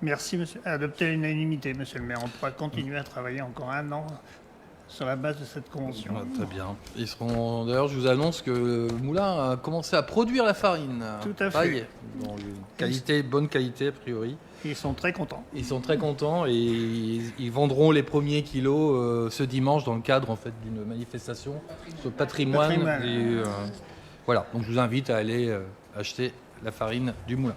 D: Merci, monsieur. Adopté à l'unanimité, monsieur le maire. On pourra continuer à travailler encore 1 an sur la base de cette convention.
A: Très bien. D'ailleurs, je vous annonce que le moulin a commencé à produire la farine.
D: Tout à fait.
A: Bonne qualité, a priori.
D: Ils sont très contents.
A: Ils sont très contents et ils vendront les premiers kilos ce dimanche dans le cadre en fait, d'une manifestation sur le patrimoine. Et, voilà, donc je vous invite à aller acheter la farine du moulin.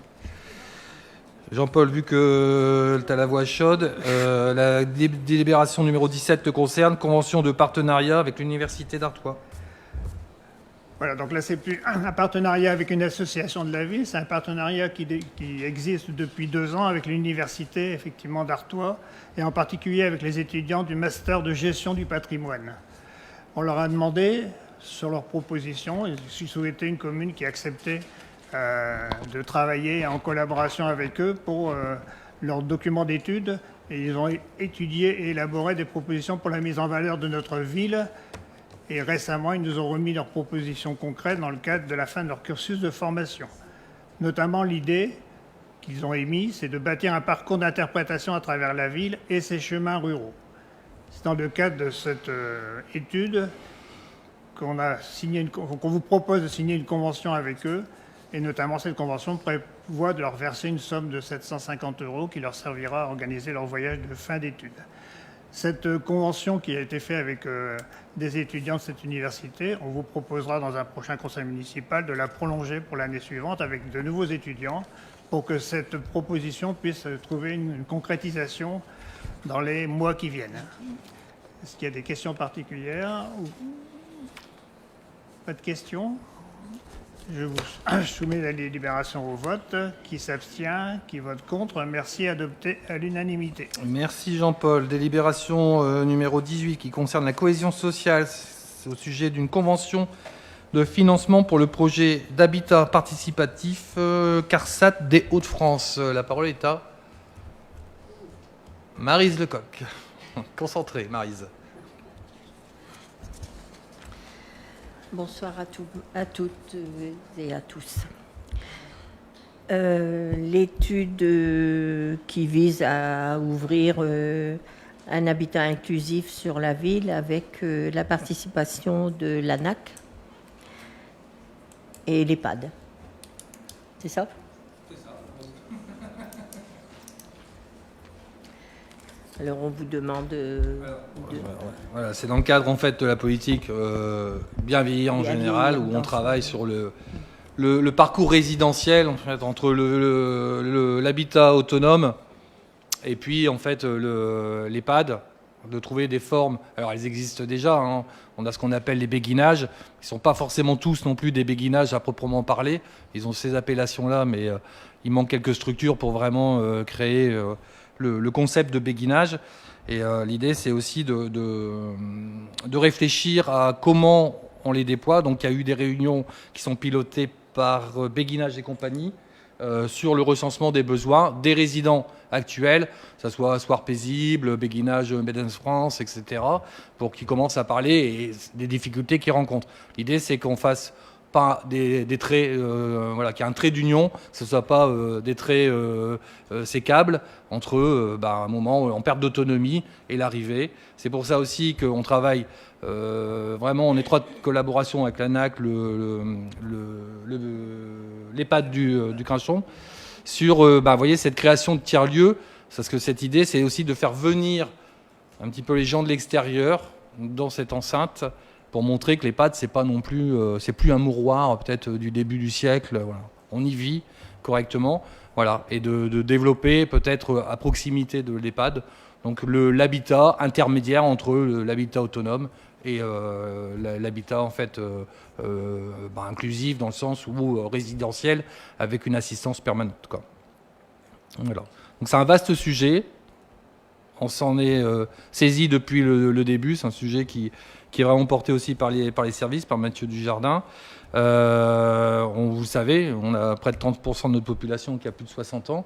A: Jean-Paul, vu que tu as la voix chaude, la délibération numéro 17 te concerne, convention de partenariat avec l'Université d'Artois.
D: Voilà, donc là, c'est plus un partenariat avec une association de la ville, c'est un partenariat qui existe depuis 2 ans avec l'Université, effectivement, d'Artois, et en particulier avec les étudiants du Master de gestion du patrimoine. On leur a demandé, sur leurs propositions, s'ils souhaitaient une commune qui acceptait de travailler en collaboration avec eux pour leurs documents d'études. Et ils ont étudié et élaboré des propositions pour la mise en valeur de notre ville. Et récemment, ils nous ont remis leurs propositions concrètes dans le cadre de la fin de leur cursus de formation. Notamment l'idée qu'ils ont émise, c'est de bâtir un parcours d'interprétation à travers la ville et ses chemins ruraux. C'est dans le cadre de cette étude qu'on vous propose de signer une convention avec eux. Et notamment, cette convention prévoit de leur verser une somme de 750 € qui leur servira à organiser leur voyage de fin d'études. Cette convention qui a été faite avec des étudiants de cette université, on vous proposera dans un prochain conseil municipal de la prolonger pour l'année suivante avec de nouveaux étudiants pour que cette proposition puisse trouver une concrétisation dans les mois qui viennent. Est-ce qu'il y a des questions particulières? Pas de questions? Je vous soumets la délibération au vote. Qui s'abstient? Qui vote contre? Merci, adopté à l'unanimité.
A: Merci Jean-Paul. Délibération numéro 18 qui concerne la cohésion sociale. C'est au sujet d'une convention de financement pour le projet d'habitat participatif CARSAT des Hauts-de-France. La parole est à Maryse Lecoq. Concentrée, Maryse.
H: Bonsoir à toutes et à tous. L'étude qui vise à ouvrir un habitat inclusif sur la ville avec la participation de l'ANAC et l'EHPAD. C'est ça ? C'est ça. Alors on vous demande
A: Voilà, c'est dans le cadre en fait de la politique bien vieillir en général, où on travaille sur le parcours résidentiel en fait, entre l'habitat autonome et puis en fait l'EHPAD, de trouver des formes. Alors elles existent déjà, hein. On a ce qu'on appelle les béguinages, qui ne sont pas forcément tous non plus des béguinages à proprement parler. Ils ont ces appellations-là, mais il manque quelques structures pour vraiment créer le concept de béguinage. Et l'idée, c'est aussi de réfléchir à comment on les déploie. Donc il y a eu des réunions qui sont pilotées par Béguinage et compagnie sur le recensement des besoins des résidents actuels, que ce soit Soir Paisible, Béguinage, Made in France, etc., pour qu'ils commencent à parler et des difficultés qu'ils rencontrent. L'idée, c'est qu'on fasse pas des traits, voilà, qu'il y ait un trait d'union, que ce ne soit pas des traits sécables entre un moment en perte d'autonomie et l'arrivée. C'est pour ça aussi qu'on travaille vraiment en étroite collaboration avec l'ANAC, l'EHPAD du Crinchon, sur vous voyez, cette création de tiers-lieux, parce que cette idée, c'est aussi de faire venir un petit peu les gens de l'extérieur dans cette enceinte pour montrer que l'EHPAD, c'est pas non plus, c'est plus un mouroir peut-être du début du siècle. Voilà. On y vit correctement, voilà, et de développer peut-être à proximité de l'EHPAD, donc l'habitat intermédiaire entre l'habitat autonome et l'habitat en fait inclusif dans le sens où résidentiel avec une assistance permanente, quoi. Voilà. Donc c'est un vaste sujet. On s'en est saisi depuis le début. C'est un sujet qui est vraiment porté aussi par les services, par Mathieu Dujardin. Vous savez, on a près de 30% de notre population qui a plus de 60 ans,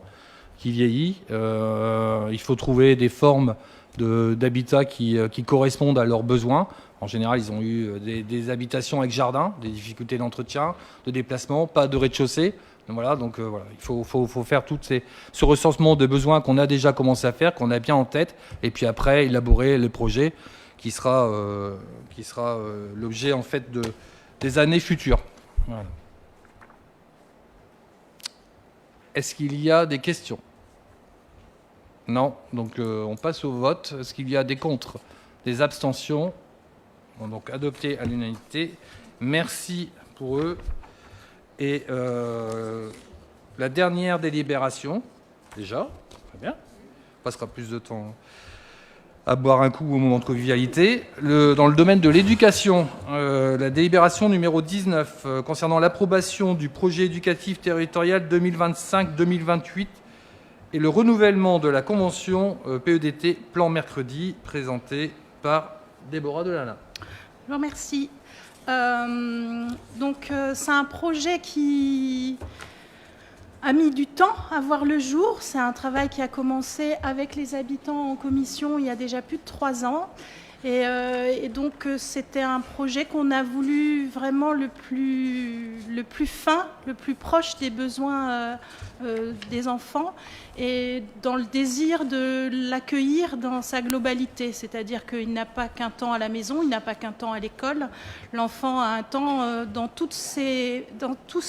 A: qui vieillit. Il faut trouver des formes d'habitat qui correspondent à leurs besoins. En général, ils ont eu des habitations avec jardin, des difficultés d'entretien, de déplacement, pas de rez-de-chaussée. Voilà, donc voilà, il faut faire tout ce recensement de besoins qu'on a déjà commencé à faire, qu'on a bien en tête, et puis après élaborer le projet qui sera l'objet en fait des années futures. Voilà. Est-ce qu'il y a des questions ? Non, donc on passe au vote. Est-ce qu'il y a des contre, des abstentions ? Bon, donc adopté à l'unanimité. Merci pour eux. Et la dernière délibération, déjà, très bien, on passera plus de temps à boire un coup au moment de convivialité. Dans le domaine de l'éducation, la délibération numéro 19 concernant l'approbation du projet éducatif territorial 2025-2028 et le renouvellement de la convention PEDT Plan Mercredi, présentée par Déborah Delana.
G: Je vous remercie. Donc c'est un projet qui a mis du temps à voir le jour. C'est un travail qui a commencé avec les habitants en commission il y a déjà plus de 3 ans. Et donc c'était un projet qu'on a voulu vraiment le plus fin, le plus proche des besoins des enfants et dans le désir de l'accueillir dans sa globalité. C'est-à-dire qu'il n'a pas qu'un temps à la maison, il n'a pas qu'un temps à l'école. L'enfant a un temps dans tous ces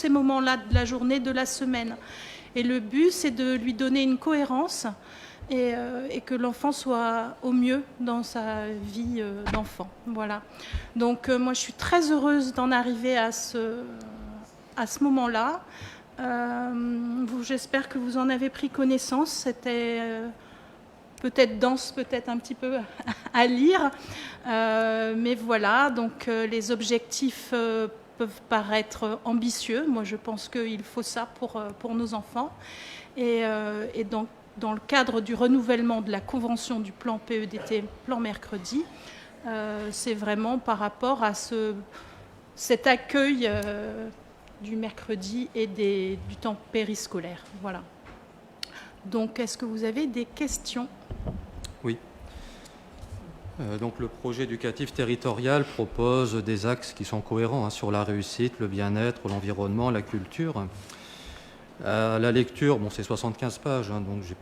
G: moments-là de la journée, de la semaine. Et le but, c'est de lui donner une cohérence et que l'enfant soit au mieux dans sa vie d'enfant. Voilà. Donc moi, je suis très heureuse d'en arriver à ce moment-là. J'espère que vous en avez pris connaissance. C'était peut-être dense, peut-être un petit peu à lire. Mais voilà, donc les objectifs peuvent paraître ambitieux. Moi, je pense qu'il faut ça pour nos enfants. Et donc, dans le cadre du renouvellement de la convention du plan PEDT, plan Mercredi, c'est vraiment par rapport à cet accueil du mercredi et du temps périscolaire. Voilà. Donc, est-ce que vous avez des questions ?
B: Oui. Donc, le projet éducatif territorial propose des axes qui sont cohérents sur la réussite, le bien-être, l'environnement, la culture. La lecture, bon, c'est 75 pages, donc j'ai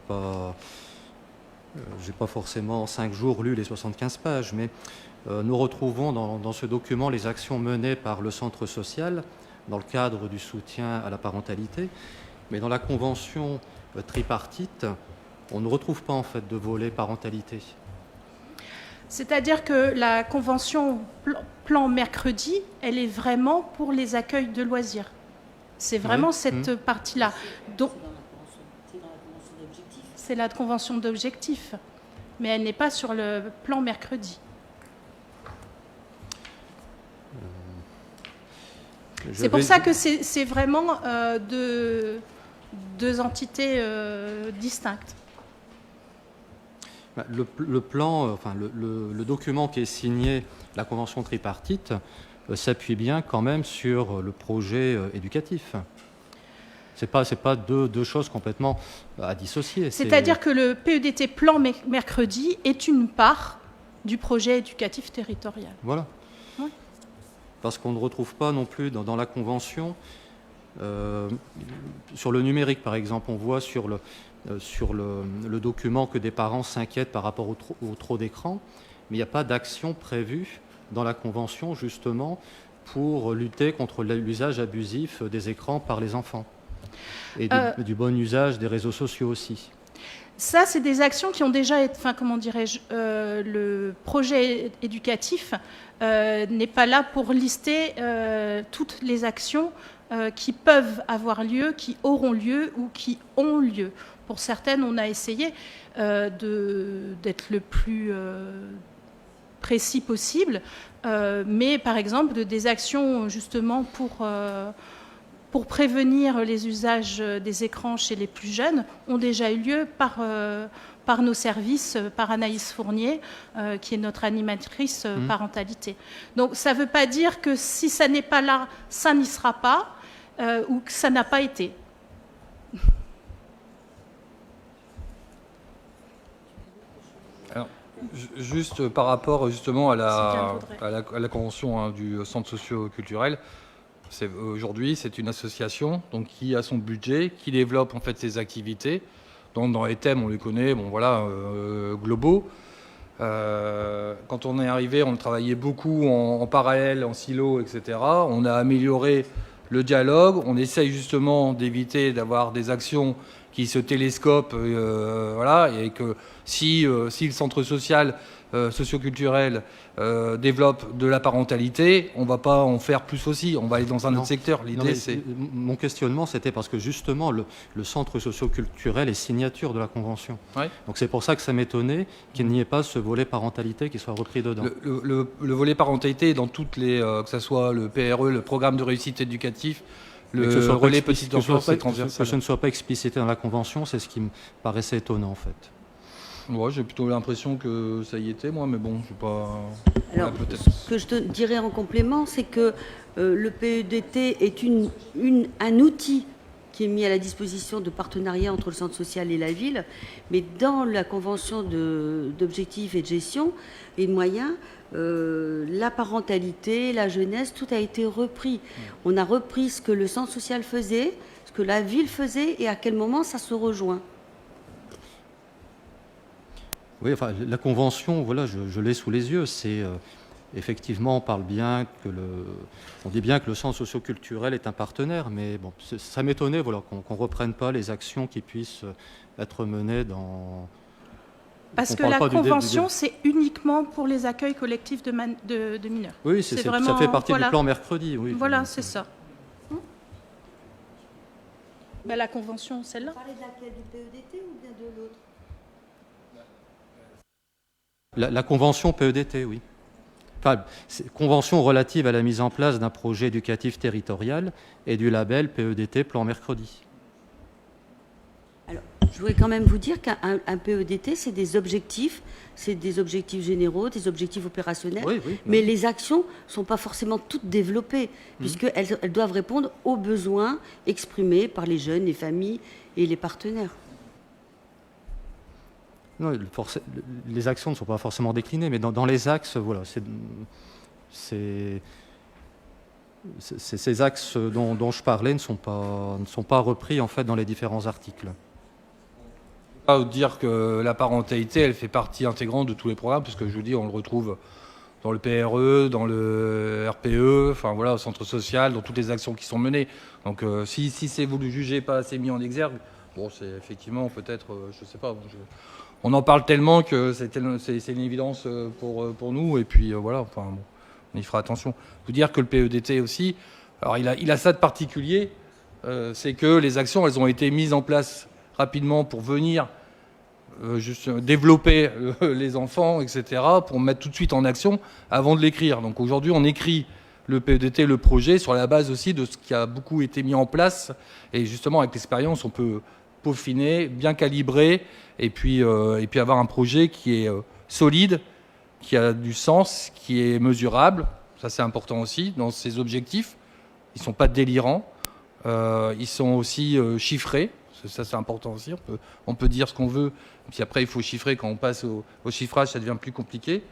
B: pas forcément 5 jours lu les 75 pages, mais nous retrouvons dans ce document les actions menées par le centre social dans le cadre du soutien à la parentalité. Mais dans la convention tripartite, on ne retrouve pas en fait de volet parentalité.
G: C'est-à-dire que la convention plan Mercredi, elle est vraiment pour les accueils de loisirs. C'est vraiment cette partie-là. Donc, c'est la convention d'objectifs, mais elle n'est pas sur le plan mercredi. C'est pour ça que c'est vraiment deux entités distinctes.
B: Le plan, enfin le document qui est signé, la convention tripartite, s'appuie bien quand même sur le projet éducatif. C'est pas deux choses complètement à dissocier.
G: C'est-à-dire que le PEDT plan mercredi est une part du projet éducatif territorial.
B: Voilà.
G: Oui.
B: Parce qu'on ne retrouve pas non plus dans la convention, sur le numérique par exemple, on voit sur le document que des parents s'inquiètent par rapport au trop d'écran, mais il n'y a pas d'action prévue dans la convention justement pour lutter contre l'usage abusif des écrans par les enfants et du bon usage des réseaux sociaux aussi.
G: Ça, c'est des actions qui ont déjà été, enfin, comment dirais-je, le projet éducatif n'est pas là pour lister toutes les actions qui peuvent avoir lieu, qui auront lieu ou qui ont lieu. Pour certaines, on a essayé d'être le plus précis possible, mais par exemple, des actions justement pour prévenir les usages des écrans chez les plus jeunes ont déjà eu lieu par nos services, par Anaïs Fournier, qui est notre animatrice parentalité. Donc ça ne veut pas dire que si ça n'est pas là, ça n'y sera pas, ou que ça n'a pas été.
A: Alors, juste par rapport justement à la convention du centre socio-culturel, aujourd'hui, c'est une association donc, qui a son budget, qui développe en fait ses activités. Donc, dans les thèmes, on les connaît, globaux. Quand on est arrivé, on travaillait beaucoup en parallèle, en silo, etc. On a amélioré le dialogue. On essaye justement d'éviter d'avoir des actions qui se télescopent, et que si le centre social socioculturel développe de la parentalité, on ne va pas en faire plus aussi, on va aller dans un autre secteur. L'idée, c'est...
B: Mon questionnement, c'était parce que justement, le centre socioculturel est signature de la Convention.
A: Ouais.
B: Donc c'est pour ça que ça m'étonnait qu'il n'y ait pas ce volet parentalité qui soit repris dedans.
A: Le volet parentalité, dans toutes les... que ce soit le PRE, le programme de réussite éducatif, le relais petite enfance, c'est transversal.
B: Que ce ne soit pas explicité dans la Convention, c'est ce qui me paraissait étonnant, en fait.
A: Ouais, j'ai plutôt l'impression que ça y était, moi, mais bon, je sais pas...
C: Alors, ce que je te dirais en complément, c'est que le PEDT est un outil qui est mis à la disposition de partenariat entre le centre social et la ville, mais dans la convention d'objectifs et de gestion et de moyens, la parentalité, la jeunesse, tout a été repris. On a repris ce que le centre social faisait, ce que la ville faisait et à quel moment ça se rejoint.
B: Oui, enfin, la convention, voilà, je l'ai sous les yeux. C'est effectivement, on dit bien que le centre socioculturel est un partenaire, mais bon, ça m'étonnait, voilà, qu'on reprenne pas les actions qui puissent être menées dans.
G: Parce que la convention, c'est uniquement pour les accueils collectifs de mineurs.
B: Oui, ça fait partie du plan mercredi. Oui,
G: voilà, c'est ça. La convention, celle-là.
C: Vous parlez de laquelle, du PEDT ou bien de l'autre?
B: La convention PEDT, oui. Enfin, convention relative à la mise en place d'un projet éducatif territorial et du label PEDT Plan Mercredi.
C: Alors, je voudrais quand même vous dire qu'un PEDT, c'est des objectifs généraux, des objectifs opérationnels,
B: oui.
C: Mais les actions ne sont pas forcément toutes développées, puisqu'elles doivent répondre aux besoins exprimés par les jeunes, les familles et les partenaires.
B: Non, les actions ne sont pas forcément déclinées, mais dans les axes, voilà, ces axes dont je parlais ne sont pas repris en fait dans les différents articles.
A: Pas vous dire que la parentalité, elle fait partie intégrante de tous les programmes, parce que je vous dis, on le retrouve dans le PRE, dans le RPE, enfin voilà, au centre social, dans toutes les actions qui sont menées. Donc si vous le jugez pas assez mis en exergue, bon, c'est effectivement peut-être, je sais pas. On en parle tellement que c'est une évidence pour nous, et puis voilà, enfin, bon, on y fera attention. Vous dire que le PEDT aussi, alors il a ça de particulier, c'est que les actions, elles ont été mises en place rapidement pour venir juste développer les enfants, etc., pour mettre tout de suite en action avant de l'écrire. Donc aujourd'hui, on écrit le PEDT, le projet, sur la base aussi de ce qui a beaucoup été mis en place. Et justement, avec l'expérience, on peut peaufiner, bien calibrer, et puis avoir un projet qui est solide, qui a du sens, qui est mesurable. Ça, c'est important aussi dans ses objectifs. Ils ne sont pas délirants. Ils sont aussi chiffrés. Ça, c'est important aussi. On peut dire ce qu'on veut. Puis après, il faut chiffrer. Quand on passe au chiffrage, ça devient plus compliqué.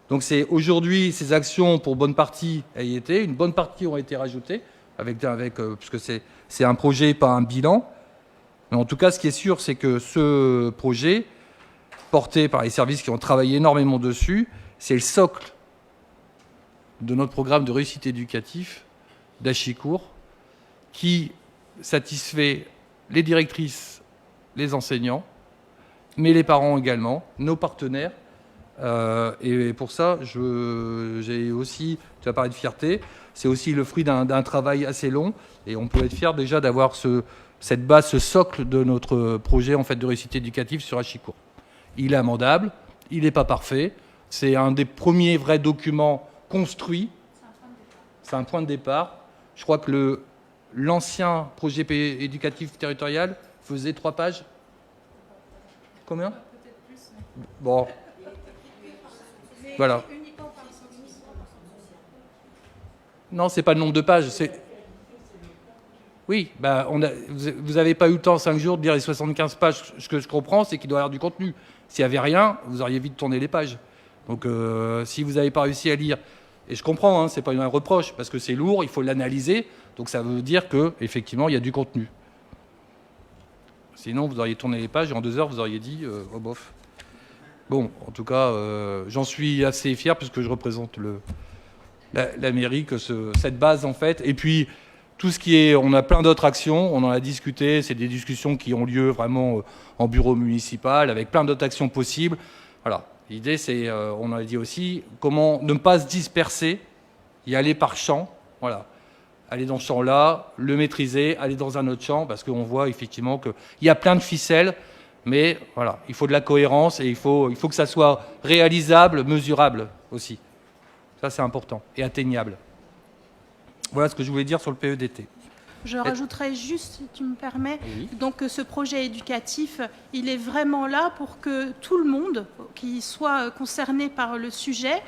A: Donc c'est aujourd'hui, ces actions, pour bonne partie, y étaient. Une bonne partie ont été rajoutées, puisque c'est un projet, pas un bilan. Mais en tout cas, ce qui est sûr, c'est que ce projet, porté par les services qui ont travaillé énormément dessus, c'est le socle de notre programme de réussite éducatif d'Achicourt, qui satisfait les directrices, les enseignants, mais les parents également, nos partenaires. Et pour ça, j'ai aussi, tu as parlé de fierté, c'est aussi le fruit d'un travail assez long, et on peut être fier déjà d'avoir cette base, ce socle de notre projet en fait, de réussite éducative sur Achicourt. Il est amendable, il n'est pas parfait, c'est un des premiers vrais documents construits, c'est un point de départ. Je crois que l'ancien projet éducatif territorial faisait 3 pages. Combien ? Peut-être plus. Bon. Voilà. Non, c'est pas le nombre de pages. Oui, vous n'avez pas eu le temps 5 jours de lire les 75 pages. Ce que je comprends, c'est qu'il doit y avoir du contenu. S'il n'y avait rien, vous auriez vite tourné les pages. Donc, si vous n'avez pas réussi à lire, et je comprends, c'est pas un reproche, parce que c'est lourd, il faut l'analyser. Donc, ça veut dire qu'effectivement, il y a du contenu. Sinon, vous auriez tourné les pages et en 2 heures, vous auriez dit oh bof. Bon, en tout cas, j'en suis assez fier puisque je représente la mairie, que cette base en fait. Et puis, tout ce qui est, on a plein d'autres actions, on en a discuté, c'est des discussions qui ont lieu vraiment en bureau municipal, avec plein d'autres actions possibles. Voilà, l'idée c'est, on a dit aussi, comment ne pas se disperser, y aller par champ, voilà. Aller dans ce champ-là, le maîtriser, aller dans un autre champ, parce qu'on voit effectivement qu'il y a plein de ficelles, mais voilà, il faut de la cohérence et il faut que ça soit réalisable, mesurable aussi. Ça, c'est important et atteignable. Voilà ce que je voulais dire sur le PEDT.
G: Je rajouterais juste, si tu me permets,
A: oui.
G: Donc ce projet éducatif, il est vraiment là pour que tout le monde qui soit concerné par le sujet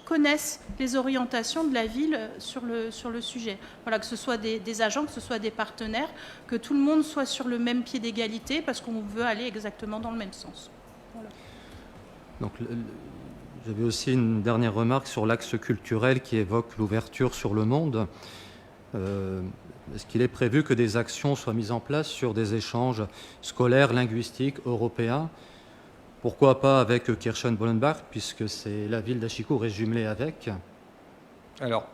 G: connaisse les orientations de la ville sur le sujet. Voilà, que ce soit des agents, que ce soit des partenaires, que tout le monde soit sur le même pied d'égalité parce qu'on veut aller exactement dans le même sens. Voilà.
B: Donc, j'avais aussi une dernière remarque sur l'axe culturel qui évoque l'ouverture sur le monde. Est-ce qu'il est prévu que des actions soient mises en place sur des échanges scolaires, linguistiques, européens ? Pourquoi pas avec Kirchen-Bollenbach, puisque c'est la ville d'Achicourt est jumelée avec.
A: Alors,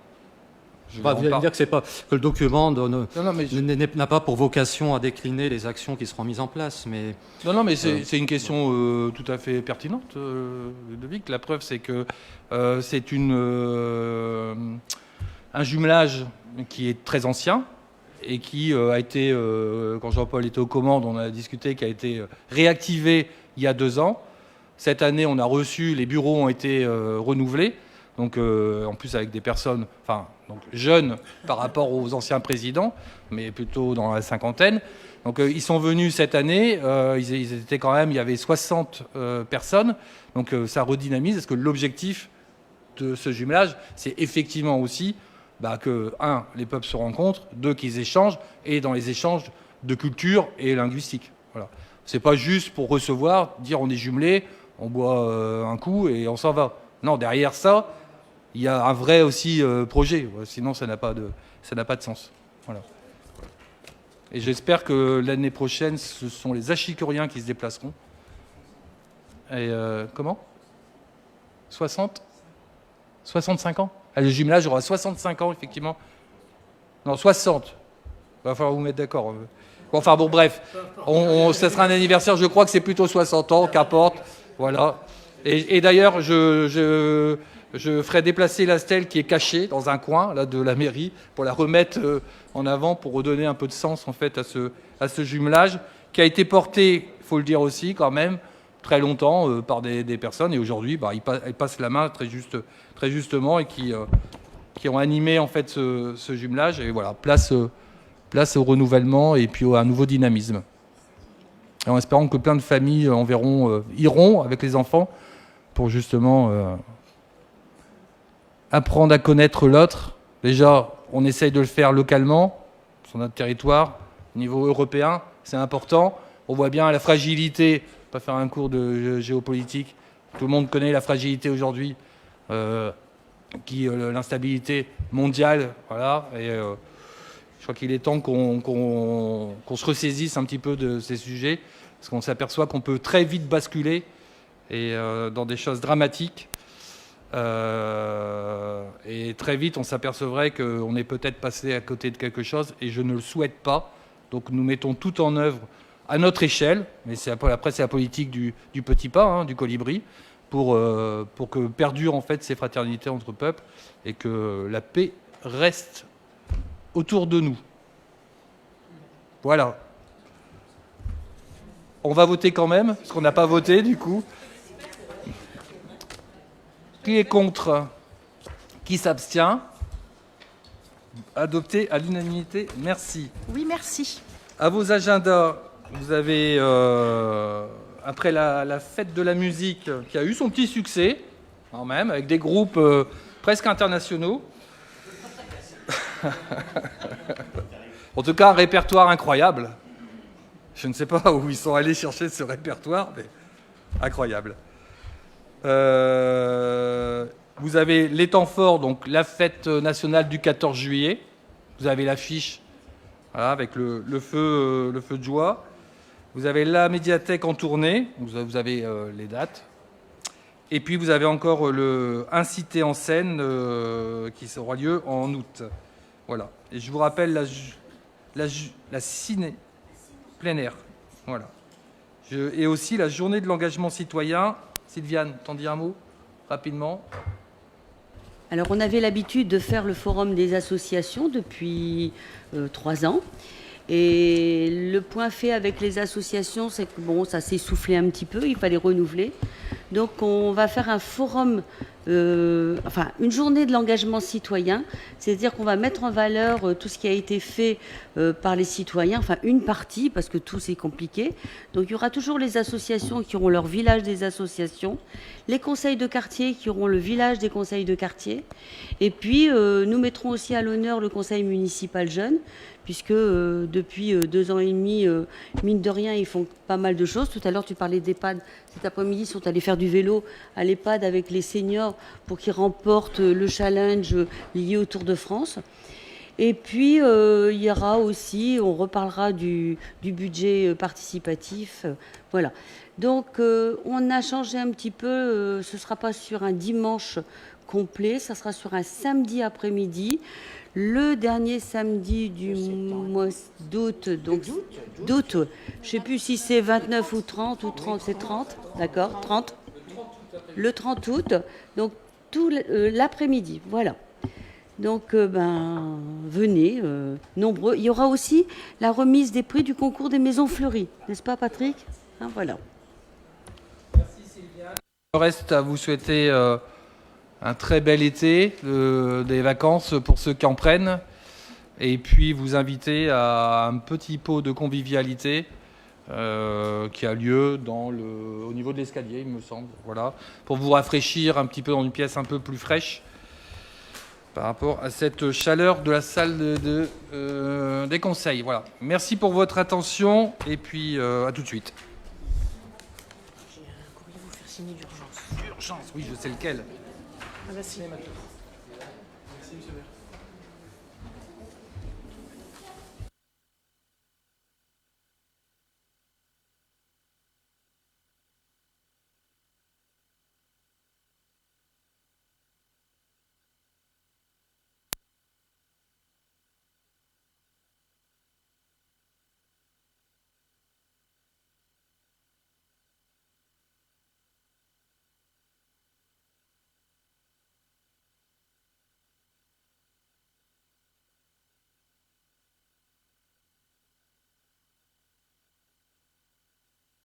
B: vous allez me dire que le document n'a pas pour vocation à décliner les actions qui seront mises en place, mais...
A: Non, mais c'est une question tout à fait pertinente, Ludovic. La preuve, c'est que c'est un jumelage qui est très ancien et qui a été, quand Jean-Paul était aux commandes, on a discuté, qui a été réactivé il y a 2 ans. Cette année, on a reçu, les bureaux ont été renouvelés, donc en plus avec des personnes donc jeunes par rapport aux anciens présidents, mais plutôt dans la cinquantaine. Donc ils sont venus cette année, ils étaient quand même, il y avait 60 personnes, donc ça redynamise, parce que l'objectif de ce jumelage, c'est effectivement aussi que, 1, les peuples se rencontrent, 2, qu'ils échangent, et dans les échanges de culture et linguistique. Voilà. C'est pas juste pour recevoir, dire on est jumelés, on boit un coup et on s'en va. Non, derrière ça, il y a un vrai aussi projet. Sinon, ça n'a pas de sens. Voilà. Et j'espère que l'année prochaine, ce sont les Achicouriens qui se déplaceront. Et comment ? 60 ? 65 ans ? Le jumelage aura 65 ans, effectivement. Non, 60. Il va falloir vous mettre d'accord. Enfin bon, bref. Ça sera un anniversaire, je crois que c'est plutôt 60 ans, qu'importe. Voilà. Et d'ailleurs, je Je ferai déplacer la stèle qui est cachée dans un coin là, de la mairie pour la remettre en avant, pour redonner un peu de sens en fait, à ce jumelage qui a été porté, il faut le dire aussi quand même, très longtemps par des personnes. Et aujourd'hui, elles passent la main très justement et qui ont animé en fait, ce jumelage. Et voilà, place au renouvellement et puis à un nouveau dynamisme. Et en espérant que plein de familles iront avec les enfants pour justement apprendre à connaître l'autre. Déjà, on essaye de le faire localement, sur notre territoire, au niveau européen, c'est important. On voit bien la fragilité, pas faire un cours de géopolitique, tout le monde connaît la fragilité aujourd'hui, l'instabilité mondiale, voilà. Et je crois qu'il est temps qu'on se ressaisisse un petit peu de ces sujets, parce qu'on s'aperçoit qu'on peut très vite basculer et dans des choses dramatiques. Et très vite, on s'apercevrait qu'on est peut-être passé à côté de quelque chose, et je ne le souhaite pas. Donc nous mettons tout en œuvre à notre échelle, mais après c'est la politique du petit pas, du colibri, pour que perdurent en fait ces fraternités entre peuples et que la paix reste autour de nous. Voilà. On va voter quand même, parce qu'on n'a pas voté du coup. Qui est contre? Qui s'abstient? Adopté à l'unanimité. Merci.
G: Oui, merci.
A: À vos agendas, vous avez, après la fête de la musique, qui a eu son petit succès, quand même, avec des groupes presque internationaux. En tout cas, un répertoire incroyable. Je ne sais pas où ils sont allés chercher ce répertoire, mais incroyable. Vous avez les temps forts, donc la fête nationale du 14 juillet. Vous avez l'affiche, voilà, avec le feu de joie. Vous avez la médiathèque en tournée. Vous avez les dates. Et puis vous avez encore un cité en scène qui aura lieu en août. Voilà. Et je vous rappelle la ciné plein air. Voilà. Et aussi la journée de l'engagement citoyen. Sylviane, t'en dis un mot rapidement?
C: Alors, on avait l'habitude de faire le forum des associations depuis 3 ans. Et le point fait avec les associations, c'est que bon, ça s'est essoufflé un petit peu, il fallait renouveler. Donc, on va faire un forum, une journée de l'engagement citoyen, c'est-à-dire qu'on va mettre en valeur tout ce qui a été fait par les citoyens, enfin une partie, parce que tout c'est compliqué. Donc, il y aura toujours les associations qui auront leur village des associations, les conseils de quartier qui auront le village des conseils de quartier, et puis nous mettrons aussi à l'honneur le conseil municipal jeune, puisque depuis 2 ans et demi, mine de rien, ils font pas mal de choses. Tout à l'heure, tu parlais d'EHPAD. Cet après-midi, ils sont allés faire du vélo à l'EHPAD avec les seniors pour qu'ils remportent le challenge lié au Tour de France. Et puis, il y aura aussi, on reparlera du budget participatif. Voilà. Donc, on a changé un petit peu. Ce ne sera pas sur un dimanche complet, ça sera sur un samedi après-midi. Le dernier samedi du mois d'août, donc d'août, je ne sais plus si c'est 29 ou 30, c'est 30, d'accord, 30. Le 30 août, donc tout l'après-midi, voilà. Donc, venez, nombreux. Il y aura aussi la remise des prix du concours des maisons fleuries, n'est-ce pas, Patrick? Voilà.
A: Merci, Sylviane. Il reste à vous souhaiter un très bel été, des vacances pour ceux qui en prennent, et puis vous inviter à un petit pot de convivialité qui a lieu au niveau de l'escalier, il me semble, voilà, pour vous rafraîchir un petit peu dans une pièce un peu plus fraîche par rapport à cette chaleur de la salle des conseils. Voilà. Merci pour votre attention, et puis à tout de suite.
I: J'ai un courrier vous faire signer d'urgence.
A: Urgence, oui, je sais lequel.
I: Ah bah si.
A: Merci, monsieur le maire.